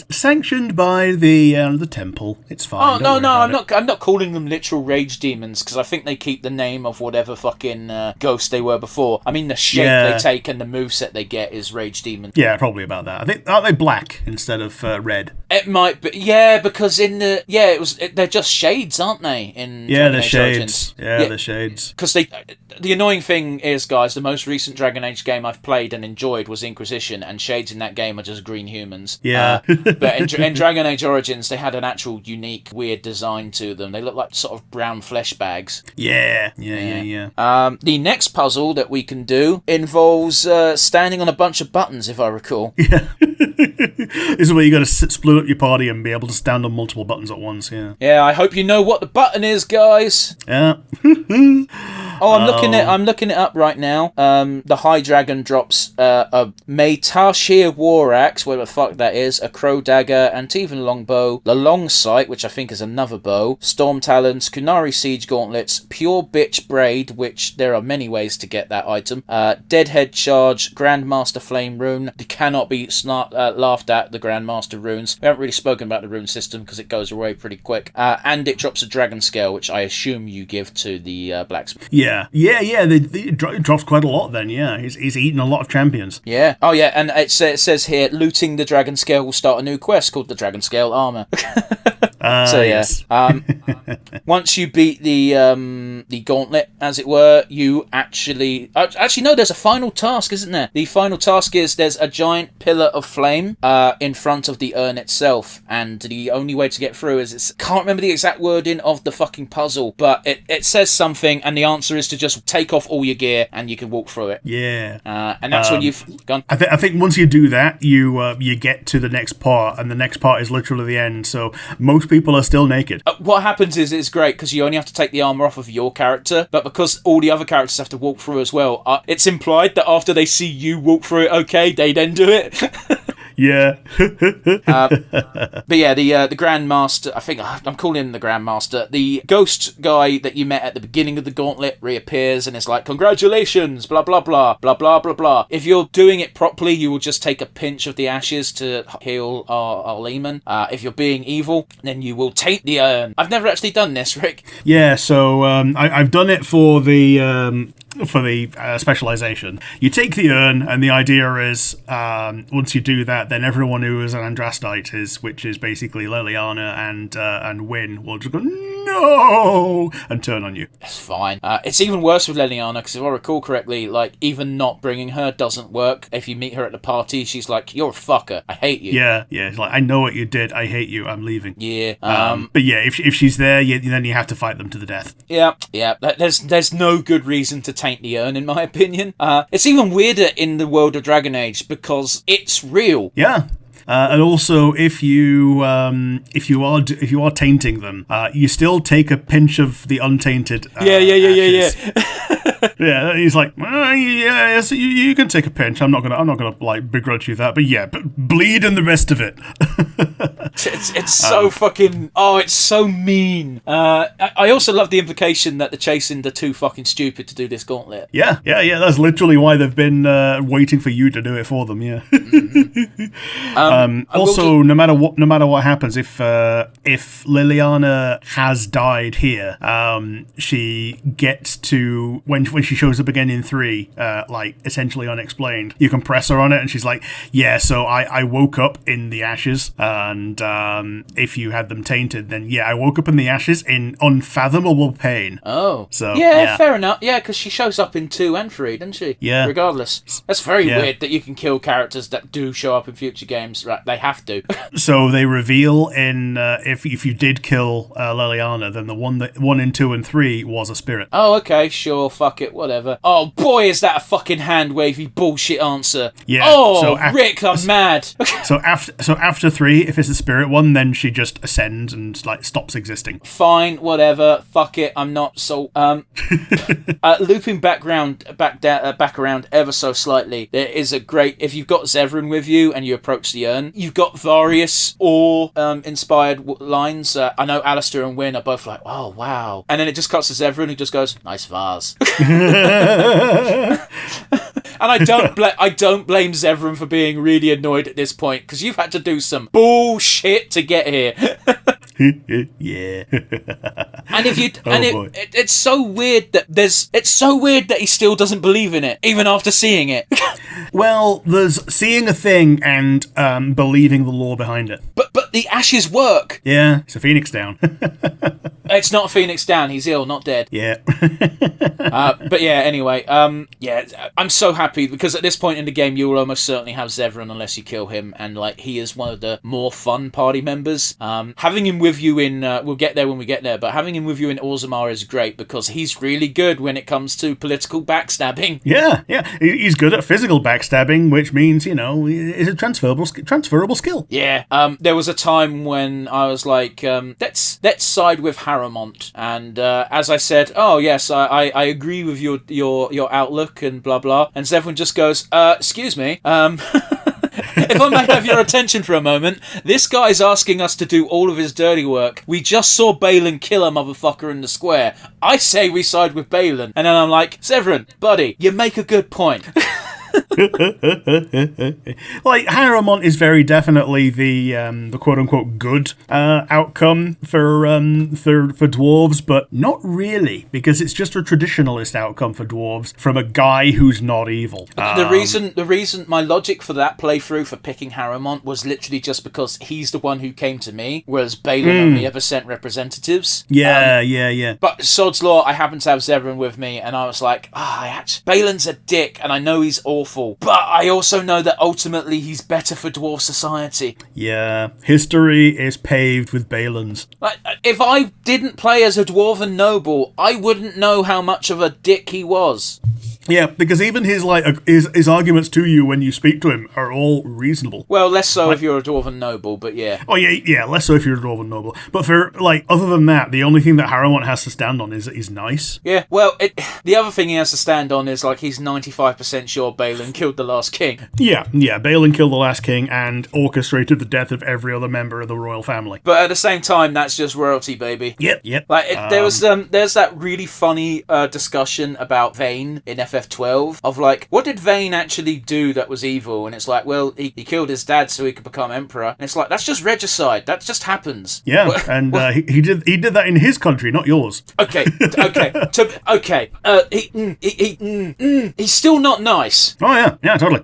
sanctioned by the temple. It's fine. Oh no, I'm not calling them literal rage demons because I think they keep the name of whatever fucking ghost they were before. I mean, the shape they take and the moveset they get is rage demon. Yeah, probably about that. I think, aren't they black instead of red? It might be, yeah, because they're just shades, aren't they? They're shades. Yeah, they're shades. Because the annoying thing is, guys, the most recent Dragon Age game I've played and enjoyed was Inquisition, and shades in that game are just green humans. Yeah. But in Dragon Age Origins, they had an actual unique, weird design to them. They look like sort of brown flesh bags. Yeah. The next puzzle that we can do involves standing on a bunch of buttons, if I recall. Yeah. This is where you got to split up your party and be able to stand on multiple buttons at once, yeah. Yeah, I hope you know what the button is, guys. Yeah. I'm looking it up right now. The High Dragon drops a Maytashir War Axe, whatever the fuck that is, a Crow Dagger, Antivan Longbow, the Long Sight, which I think is another bow, Storm Talons, Kunari Siege Gauntlets, Pure Bitch Braid, which there are many ways to get that item, Deadhead Charge, Grandmaster Flame Rune. You cannot be laughed at, the Grandmaster runes. We haven't really spoken about the rune system because it goes away pretty quick. And it drops a Dragon Scale, which I assume you give to the blacksmith. Yeah, Yeah. It drops quite a lot then, yeah. He's eaten a lot of champions. Yeah. Oh, yeah, and it says here, looting the Dragon Scale will start a new quest called the Dragon Scale Armor. So yeah, yes. Once you beat the gauntlet, as it were, you actually no. There's a final task, isn't there? The final task is there's a giant pillar of flame in front of the urn itself, and the only way to get through is can't remember the exact wording of the fucking puzzle, but it says something, and the answer is to just take off all your gear and you can walk through it. Yeah. And that's when you've gone. I think once you do that, you get to the next part, and the next part is literally the end. So most people are still naked. What happens is it's great because you only have to take the armor off of your character, but because all the other characters have to walk through as well, it's implied that after they see you walk through it, okay, they then do it. Yeah. But yeah, the Grandmaster, I think I'm calling him the Grandmaster, the ghost guy that you met at the beginning of the gauntlet reappears and is like, congratulations, blah, blah, blah, blah, blah, blah, blah. If you're doing it properly, you will just take a pinch of the ashes to heal our Lehman. If you're being evil, then you will taint the urn. I've never actually done this, Rick. Yeah, so I've done it for the specialization. You take the urn, and the idea is once you do that, then everyone who is an Andrastite which is basically Liliana and Wynn, will just go no and turn on you. That's fine. It's even worse with Liliana because if I recall correctly, like even not bringing her doesn't work. If you meet her at the party, she's like, "You're a fucker. I hate you." Yeah. It's like, I know what you did. I hate you. I'm leaving. Yeah. But yeah, if she's there, then you have to fight them to the death. Yeah. There's no good reason to taint the urn, in my opinion. It's even weirder in the world of Dragon Age because it's real. Yeah. And also, if you are tainting them, you still take a pinch of the untainted. Yeah. Yeah, he's like, yes, you can take a pinch. I'm not gonna like begrudge you that, but yeah, bleed and the rest of it. It's so fucking. Oh, it's so mean. I also love the implication that the Chasing are too fucking stupid to do this gauntlet. Yeah. That's literally why they've been waiting for you to do it for them. Yeah. Also, no matter what happens, if Liliana has died here, she gets to when she shows up again in 3, like essentially unexplained. You can press her on it, and she's like, "Yeah, so I woke up in the ashes, and if you had them tainted, then yeah, I woke up in the ashes in unfathomable pain." Oh, so yeah. Fair enough. Yeah, because she shows up in 2 and 3, doesn't she? Yeah. Regardless, that's very weird that you can kill characters that do show up in future games. Right, they have to. So they reveal in if you did kill Liliana, then the one in 2 and 3 was a spirit. Oh, okay, sure, fuck it, whatever. Oh boy, is that a fucking hand wavy bullshit answer. Yeah. Oh, so Rick, I'm mad. So after 3, if it's the spirit one, then she just ascends and like stops existing. Fine, whatever. Fuck it. I'm not so. Looping back around ever so slightly. There is a great. If you've got Zevran with you and you approach the urn, you've got various inspired lines. I know Alistair and Wynn are both like, "Oh wow," and then it just cuts to Zevran who just goes, "Nice vase." And I don't blame Zevran for being really annoyed at this point because you've had to do some bullshit to get here. Yeah. And if you it's so weird that he still doesn't believe in it even after seeing it. Well, there's seeing a thing and believing the lore behind it. But the ashes work. Yeah, it's a phoenix down. It's not a phoenix down. He's ill, not dead. Yeah. But yeah, anyway, yeah, I'm so happy because at this point in the game, you will almost certainly have Zevran unless you kill him, and like he is one of the more fun party members. Having him with you in, we'll get there when we get there, but having him with you in Orzammar is great because he's really good when it comes to political backstabbing. Yeah, he's good at physical backstabbing, which means it's a transferable skill. Yeah, there was a time when I was like, let's side with Haramont, and as I said, oh yes, I agree with your outlook and blah blah, and Zevran just goes, excuse me, if I may have your attention for a moment, this guy's asking us to do all of his dirty work. We just saw Balin kill a motherfucker in the square. I say we side with Balin. And then I'm like, Zevran, buddy, you make a good point. Like, Harrowmont is very definitely the quote unquote good outcome for dwarves, but not really, because it's just a traditionalist outcome for dwarves from a guy who's not evil. The reason my logic for that playthrough for picking Harrowmont was literally just because he's the one who came to me, whereas Balin only ever sent representatives. Yeah. But sod's law, I happened to have Zevran with me, and I was like, Balin's a dick, and I know he's awful, but I also know that ultimately he's better for dwarf society. Yeah, history is paved with Balins. Like, if I didn't play as a dwarven noble, I wouldn't know how much of a dick he was. Yeah, because even his arguments to you when you speak to him are all reasonable. Well, less so if you're a dwarven noble, but yeah. Oh yeah, less so if you're a dwarven noble. But for, like, other than that, the only thing that Harrowmont has to stand on is that he's nice. Yeah, well, the other thing he has to stand on is, like, he's 95% sure Balin killed the last king. Yeah, Balin killed the last king and orchestrated the death of every other member of the royal family. But at the same time, that's just royalty, baby. Yep. Like, there's that really funny discussion about Vayne in FF12 of, like, what did Vayne actually do that was evil? And it's like, well, he killed his dad so he could become emperor. And it's like, that's just regicide. That just happens. Yeah, and he did that in his country, not yours. Okay. He's still not nice. Oh yeah, totally.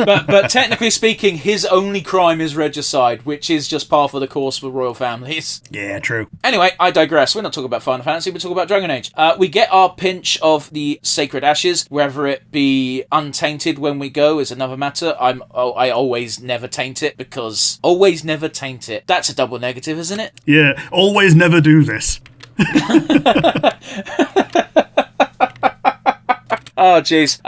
But technically speaking, his only crime is regicide, which is just par for the course for royal families. Yeah, true. Anyway, I digress. We're not talking about Final Fantasy, we're talking about Dragon Age. We get our pinch of the Sacred Ashes, whether it be untainted when we go is another matter. I always never taint it, because always never taint it. That's a double negative, isn't it? Yeah, always never do this. Oh, jeez.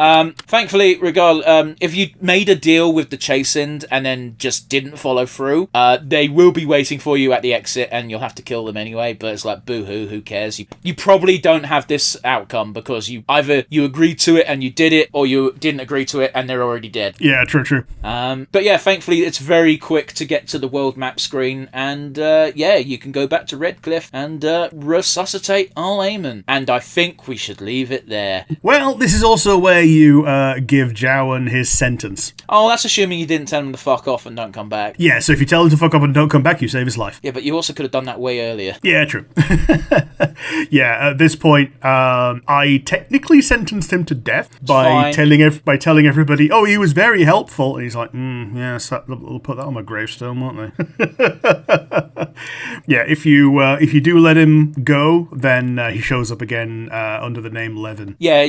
Thankfully, if you made a deal with the Chastened and then just didn't follow through, they will be waiting for you at the exit and you'll have to kill them anyway, but it's like, boo-hoo, who cares? You probably don't have this outcome because either you agreed to it and you did it, or you didn't agree to it and they're already dead. Yeah, true. But yeah, thankfully, it's very quick to get to the world map screen, and you can go back to Redcliffe and resuscitate Al Aemon. And I think we should leave it there. Well, this is also where you give Jowan his sentence. Oh, that's assuming you didn't tell him to fuck off and don't come back. Yeah, so if you tell him to fuck up and don't come back, you save his life. Yeah, but you also could have done that way earlier. Yeah, true. Yeah, at this point, I technically sentenced him to death by telling everybody, oh, he was very helpful. And he's like, yes, they'll put that on my gravestone, won't they? Yeah, if you do let him go, then he shows up again under the name Levin. Yeah,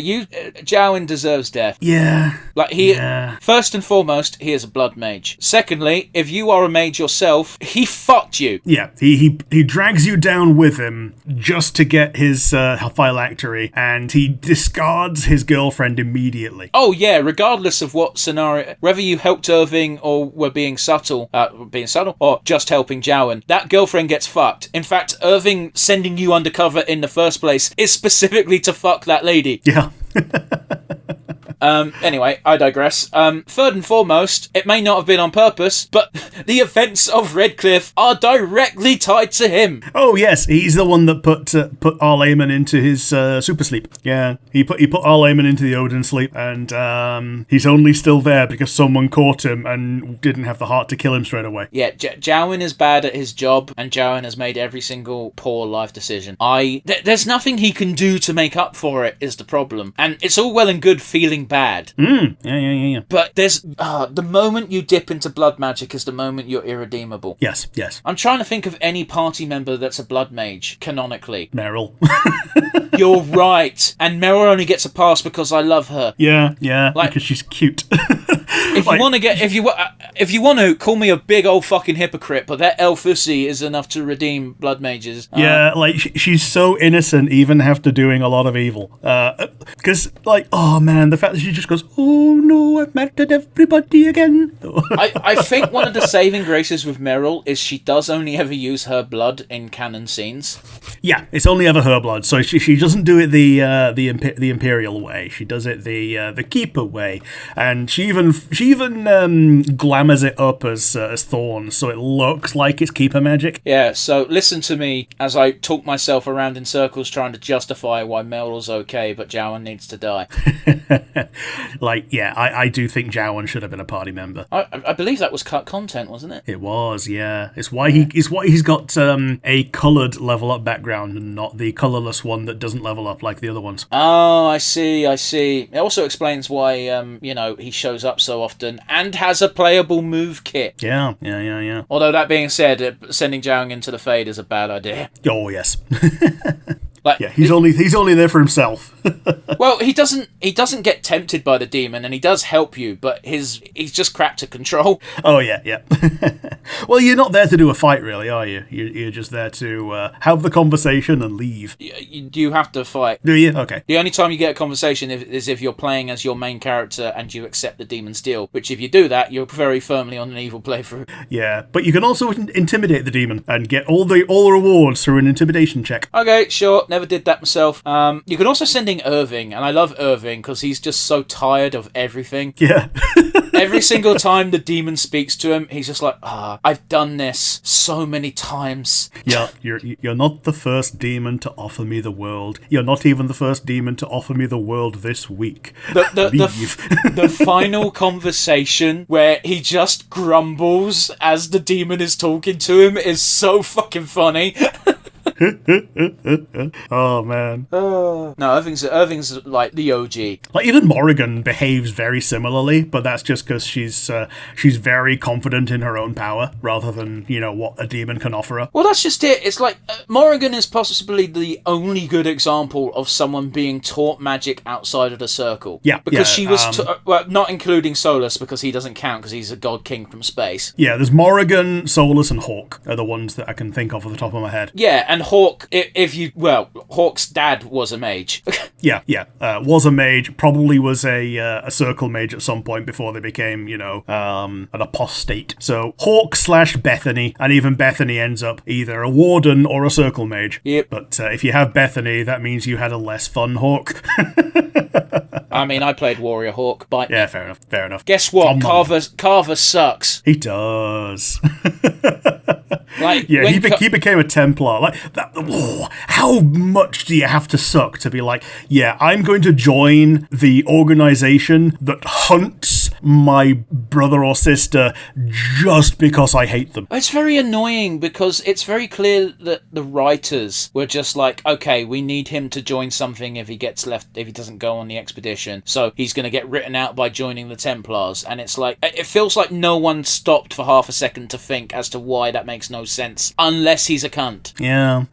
Jowan deserves death. Yeah. First and foremost, he is a blood mage. Secondly, if you are a mage yourself, he fucked you. Yeah, he drags you down with him just to get his phylactery, and he discards his girlfriend immediately. Oh yeah, regardless of what scenario, whether you helped Irving or were being subtle, or just helping Jowan, that girlfriend gets fucked. In fact, Irving sending you undercover in the first place is specifically to fuck that lady. Yeah. Anyway, I digress. Third and foremost, it may not have been on purpose, but the events of Redcliffe are directly tied to him. Oh yes, he's the one that put Al Aemon into his super sleep. Yeah, he put Al Aemon into the Odin sleep, and he's only still there because someone caught him and didn't have the heart to kill him straight away. Yeah, Jowan is bad at his job, and Jowan has made every single poor life decision. There's nothing he can do to make up for it, is the problem. And it's all well and good feeling bad. Yeah. But there's the moment you dip into blood magic is the moment you're irredeemable. Yes. I'm trying to think of any party member that's a blood mage, canonically. Meryl. You're right. And Meryl only gets a pass because I love her. Yeah, because she's cute. If you want to call me a big old fucking hypocrite, but that Elfussy is enough to redeem blood mages. Yeah, she's so innocent, even after doing a lot of evil. Because, oh man, the fact that she just goes, oh no, I've murdered everybody again. I think one of the saving graces with Meryl is she does only ever use her blood in canon scenes. Yeah, it's only ever her blood, so she doesn't do it the Imperial way. She does it the Keeper way, and she She even glamours it up as thorns, so it looks like it's keeper magic. Yeah, so listen to me as I talk myself around in circles trying to justify why Mel's okay, but Jowan needs to die. I do think Jowan should have been a party member. I believe that was cut content, wasn't it? It was, yeah. It's why he's got a coloured level up background and not the colourless one that doesn't level up like the other ones. Oh, I see. It also explains why, he shows up so often and has a playable move kit. Yeah. Although that being said, sending Jowan into the Fade is a bad idea. Oh, yes. He's only there for himself. Well, he doesn't get tempted by the demon, and he does help you, but he's just crap to control. Oh yeah. Well, you're not there to do a fight, really, are you? You're just there to have the conversation and leave. You have to fight. Do you? Okay. The only time you get a conversation is if you're playing as your main character and you accept the demon's deal. Which, if you do that, you're very firmly on an evil playthrough. Yeah, but you can also intimidate the demon and get all the rewards through an intimidation check. Okay, sure. Never did that myself. You can also send in Irving, and I love Irving because he's just so tired of everything. Yeah. Every single time the demon speaks to him, he's just like, I've done this so many times. Yeah, you're not the first demon to offer me the world. You're not even the first demon to offer me the world this week. The final conversation where he just grumbles as the demon is talking to him is so fucking funny. Oh man. No, Irving's like the OG. Like even Morrigan behaves very similarly, but that's just because she's very confident in her own power rather than what a demon can offer her. Well, that's just it. It's like Morrigan is possibly the only good example of someone being taught magic outside of the circle. Yeah, because she was not including Solus because he doesn't count because he's a god king from space. Yeah, there's Morrigan, Solus, and Hawk are the ones that I can think of off the top of my head. Yeah, and Hawk, Hawk's dad was a mage. Yeah, was a mage, probably was a circle mage at some point before they became, an apostate. So Hawk/Bethany, and even Bethany ends up either a warden or a circle mage. Yep. But if you have Bethany, that means you had a less fun Hawk. I mean, I played Warrior Hawk. Bite me. Yeah, fair enough. Guess what? Carver sucks. He does. Like, yeah, he became a Templar. Like that. Oh, how much do you have to suck to be like, yeah, I'm going to join the organization that hunts my brother or sister just because I hate them? It's very annoying because it's very clear that the writers were just like, okay, we need him to join something if he doesn't go on the expedition. So he's going to get written out by joining the Templars. And it's like, it feels like no one stopped for half a second to think as to why that makes no sense. Unless he's a cunt. Yeah.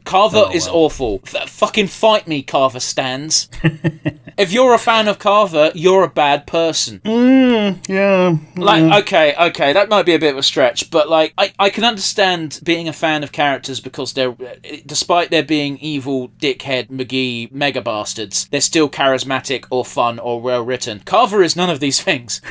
Carver is awful. Fucking fight me, Carver stands. If you're a fan of Carver, you're a bad person. Yeah. Like, okay, that might be a bit of a stretch, but like, I can understand being a fan of characters because they're, despite there being evil, dickhead, McGee, mega bastards, they're still charismatic or fun or well written. Carver is none of these things.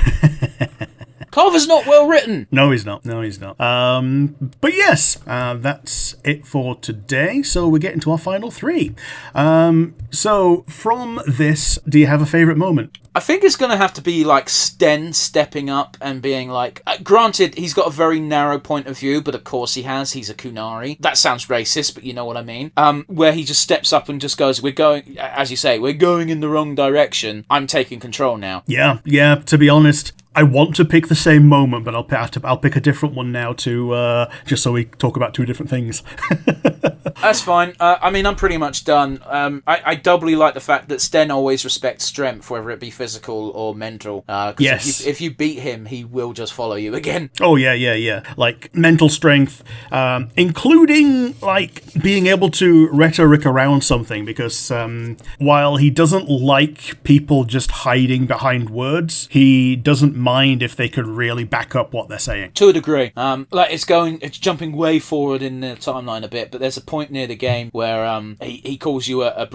Carver's not well written. No, he's not. But yes, that's it for today. So we're getting to our final three. So from this, do you have a favourite moment? I think it's going to have to be like Sten stepping up and being like, granted, he's got a very narrow point of view, but of course he has. He's a Kunari. That sounds racist, but you know what I mean. Where he just steps up and just goes, we're going, as you say, we're going in the wrong direction. I'm taking control now. Yeah. To be honest, I want to pick the same moment, but I'll pick a different one now to just so we talk about two different things. That's fine. I mean, I'm pretty much done. I doubly like the fact that Sten always respects strength, whether it be physical or mental. Yes. If you beat him, he will just follow you again. Oh, yeah. Like, mental strength, including, like, being able to rhetoric around something, because while he doesn't like people just hiding behind words, he doesn't mind if they could really back up what they're saying. To a degree. Like, it's jumping way forward in the timeline a bit, but there's a point near the game where he calls you a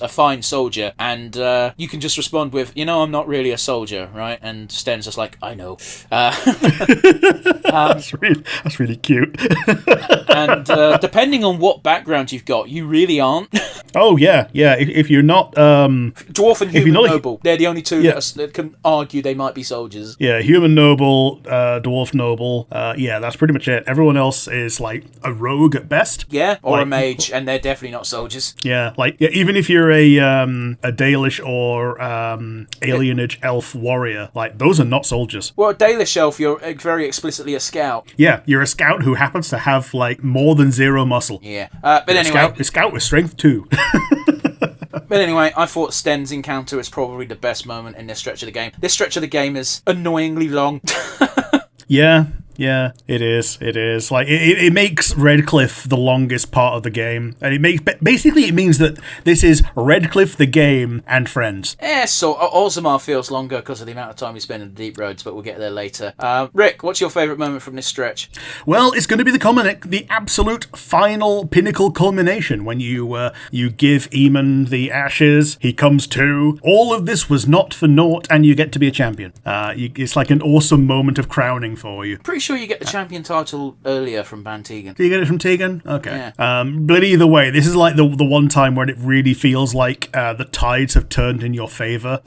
fine soldier, and you can just respond with, I'm not really a soldier, right? And Sten's just like, I know. That's really cute. And depending on what background you've got, you really aren't. Oh, yeah. If you're not... Dwarf and human not noble. They're the only two that can argue they might be soldiers. Yeah, human noble, dwarf noble. Yeah, that's pretty much it. Everyone else is like a rogue at best. Yeah, or a mage, and they're definitely not soldiers. Yeah, even if you're a Dalish or alienage elf warrior, like those are not soldiers. Well, a Dalish elf, you're very explicitly a scout. Yeah, you're a scout who happens to have like more than 0 muscle. Yeah, but anyway, a scout with strength 2. But anyway, I thought Sten's encounter is probably the best moment in this stretch of the game. This stretch of the game is annoyingly long. Yeah, it is. Like, it makes Redcliffe the longest part of the game. And basically it means that this is Redcliffe the game and friends. So Orzammar feels longer because of the amount of time you spend in the deep roads, but we'll get there later. Rick, what's your favourite moment from this stretch? Well, it's going to be the absolute final pinnacle culmination when you give Eamon the ashes, he comes to. All of this was not for naught, and you get to be a champion. It's like an awesome moment of crowning for you. Pretty sure you get the champion title earlier from Ban Tegan. Do you get it from Tegan? Okay. Yeah. But either way, this is like the one time where it really feels like the tides have turned in your favour.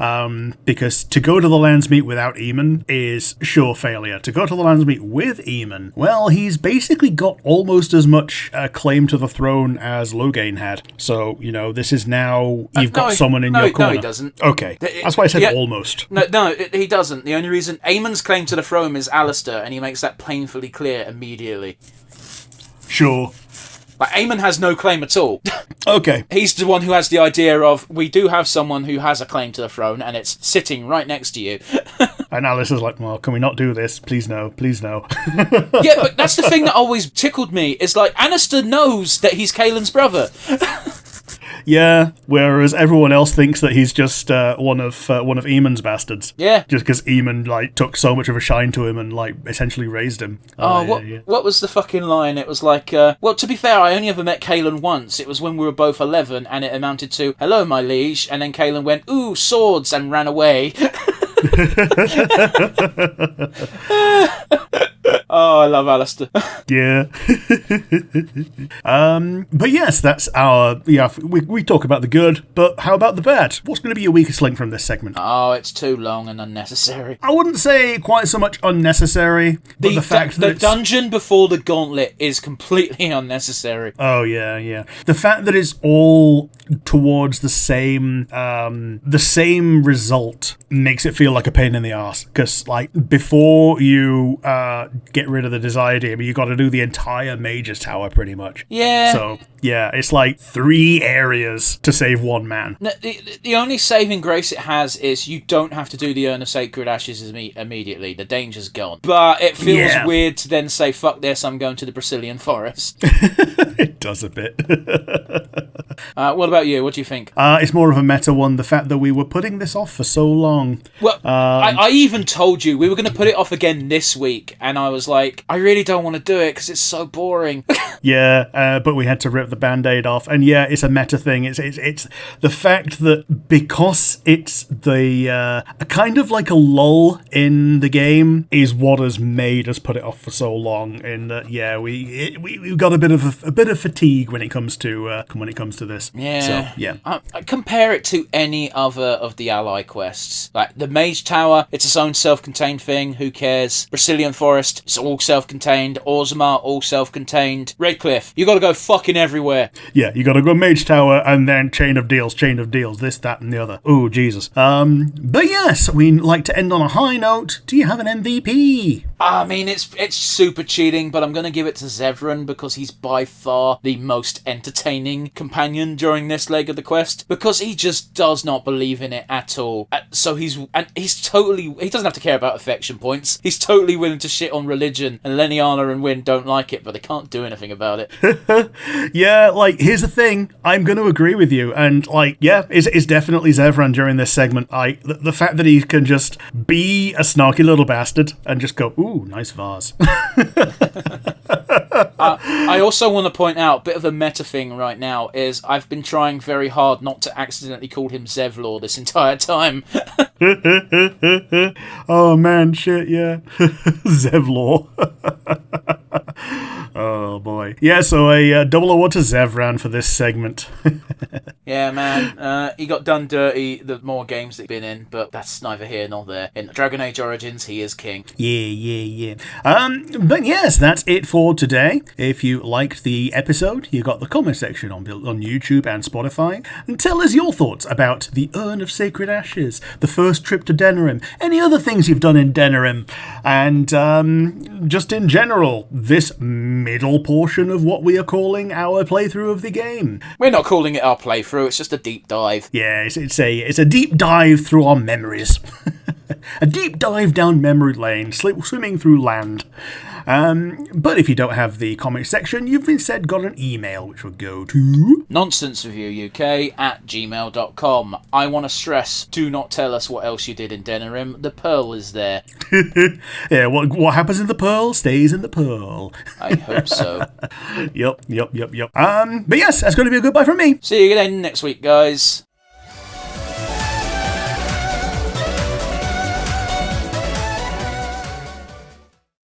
Because to go to the Landsmeet without Eamon is sure failure. To go to the Landsmeet with Eamon, well, he's basically got almost as much claim to the throne as Loghain had. So, this is now you've got someone in your corner. No, he doesn't. Okay. That's why I said almost. No, he doesn't. The only reason Aemon's claim to the throne is Alistair, and he makes that painfully clear immediately. Sure. Like, Aemon has no claim at all. Okay. He's the one who has the idea of, we do have someone who has a claim to the throne, and it's sitting right next to you. And Alistair's like, well, can we not do this? Please no. Yeah, but that's the thing that always tickled me, is like, Alistair knows that he's Kaelin's brother. Yeah, whereas everyone else thinks that he's just one of Eamon's bastards. Yeah. Just because Eamon took so much of a shine to him and essentially raised him. What was the fucking line? It was like, well, to be fair, I only ever met Kaelin once. It was when we were both 11, and it amounted to, hello, my liege, and then Kaelin went, ooh, swords, and ran away. Oh, I love Alistair. Yeah. But yes, that's our... Yeah, we talk about the good, but how about the bad? What's going to be your weakest link from this segment? Oh, it's too long and unnecessary. I wouldn't say quite so much unnecessary, but the fact that the dungeon before the gauntlet is completely unnecessary. Oh, yeah. The fact that it's all towards the same result makes it feel like a pain in the arse. Because, before you get rid of the Desire Demon, you got to do the entire Mage's Tower, pretty much. Yeah. So, yeah, it's like 3 areas to save 1 man. No, the only saving grace it has is you don't have to do the Urn of Sacred Ashes immediately. The danger's gone. But it feels weird to then say, fuck this, I'm going to the Brazilian forest. It does a bit. What about you? What do you think? It's more of a meta one, the fact that we were putting this off for so long. Well, I even told you we were going to put it off again this week, and I was like, I really don't want to do it because it's so boring. Yeah, but we had to rip the Band-Aid off. And yeah, it's a meta thing. It's the fact that because it's the kind of like a lull in the game is what has made us put it off for so long. In that, yeah, we've got a bit of fatigue when it comes to this. Yeah. So yeah. I compare it to any other of the ally quests. Like the Mage Tower, it's its own self-contained thing. Who cares? Brazilian Forest, it's all self-contained. Orzammar, all self-contained. Redcliffe, you gotta go fucking everywhere. Yeah, you gotta go Mage Tower and then Chain of Deals, this, that, and the other. Oh, Jesus. But yes, we like to end on a high note. Do you have an MVP? I mean, it's super cheating, but I'm gonna give it to Zevran because he's by far the most entertaining companion during this leg of the quest, because he just does not believe in it at all. So he doesn't have to care about affection points. He's totally willing to shit on religion, and Leniana and Wynn don't like it, but they can't do anything about it. Yeah, here's the thing. I'm going to agree with you. And, it's definitely Zevran during this segment. The fact that he can just be a snarky little bastard and just go, ooh, nice vase. I also want to point out, a bit of a meta thing right now, is I've been trying very hard not to accidentally call him Zevlor this entire time. Oh, man, shit, yeah. Zevlor. Oh, boy. Yeah, so a double award to Zevran for this segment. Yeah, man. He got done dirty the more games that he's been in, but that's neither here nor there. In Dragon Age Origins, he is king. Yeah. But yes, that's it for today. If you liked the episode, you got the comment section on YouTube and Spotify. And tell us your thoughts about the Urn of Sacred Ashes, the first trip to Denerim, any other things you've done in Denerim, and just in general, this middle portion of what we are calling our playthrough of the game. We're not calling it our playthrough, it's just a deep dive. Yeah, it's a deep dive through our memories. A deep dive down memory lane, swimming through land. But if you don't have the comment section, you've instead got an email, which will go to nonsensereviewuk@gmail.com. I want to stress, do not tell us what else you did in Denerim. The Pearl is there. Yeah, what happens in the Pearl stays in the Pearl. I hope so. Yep. But yes, that's going to be a goodbye from me. See you again next week, guys.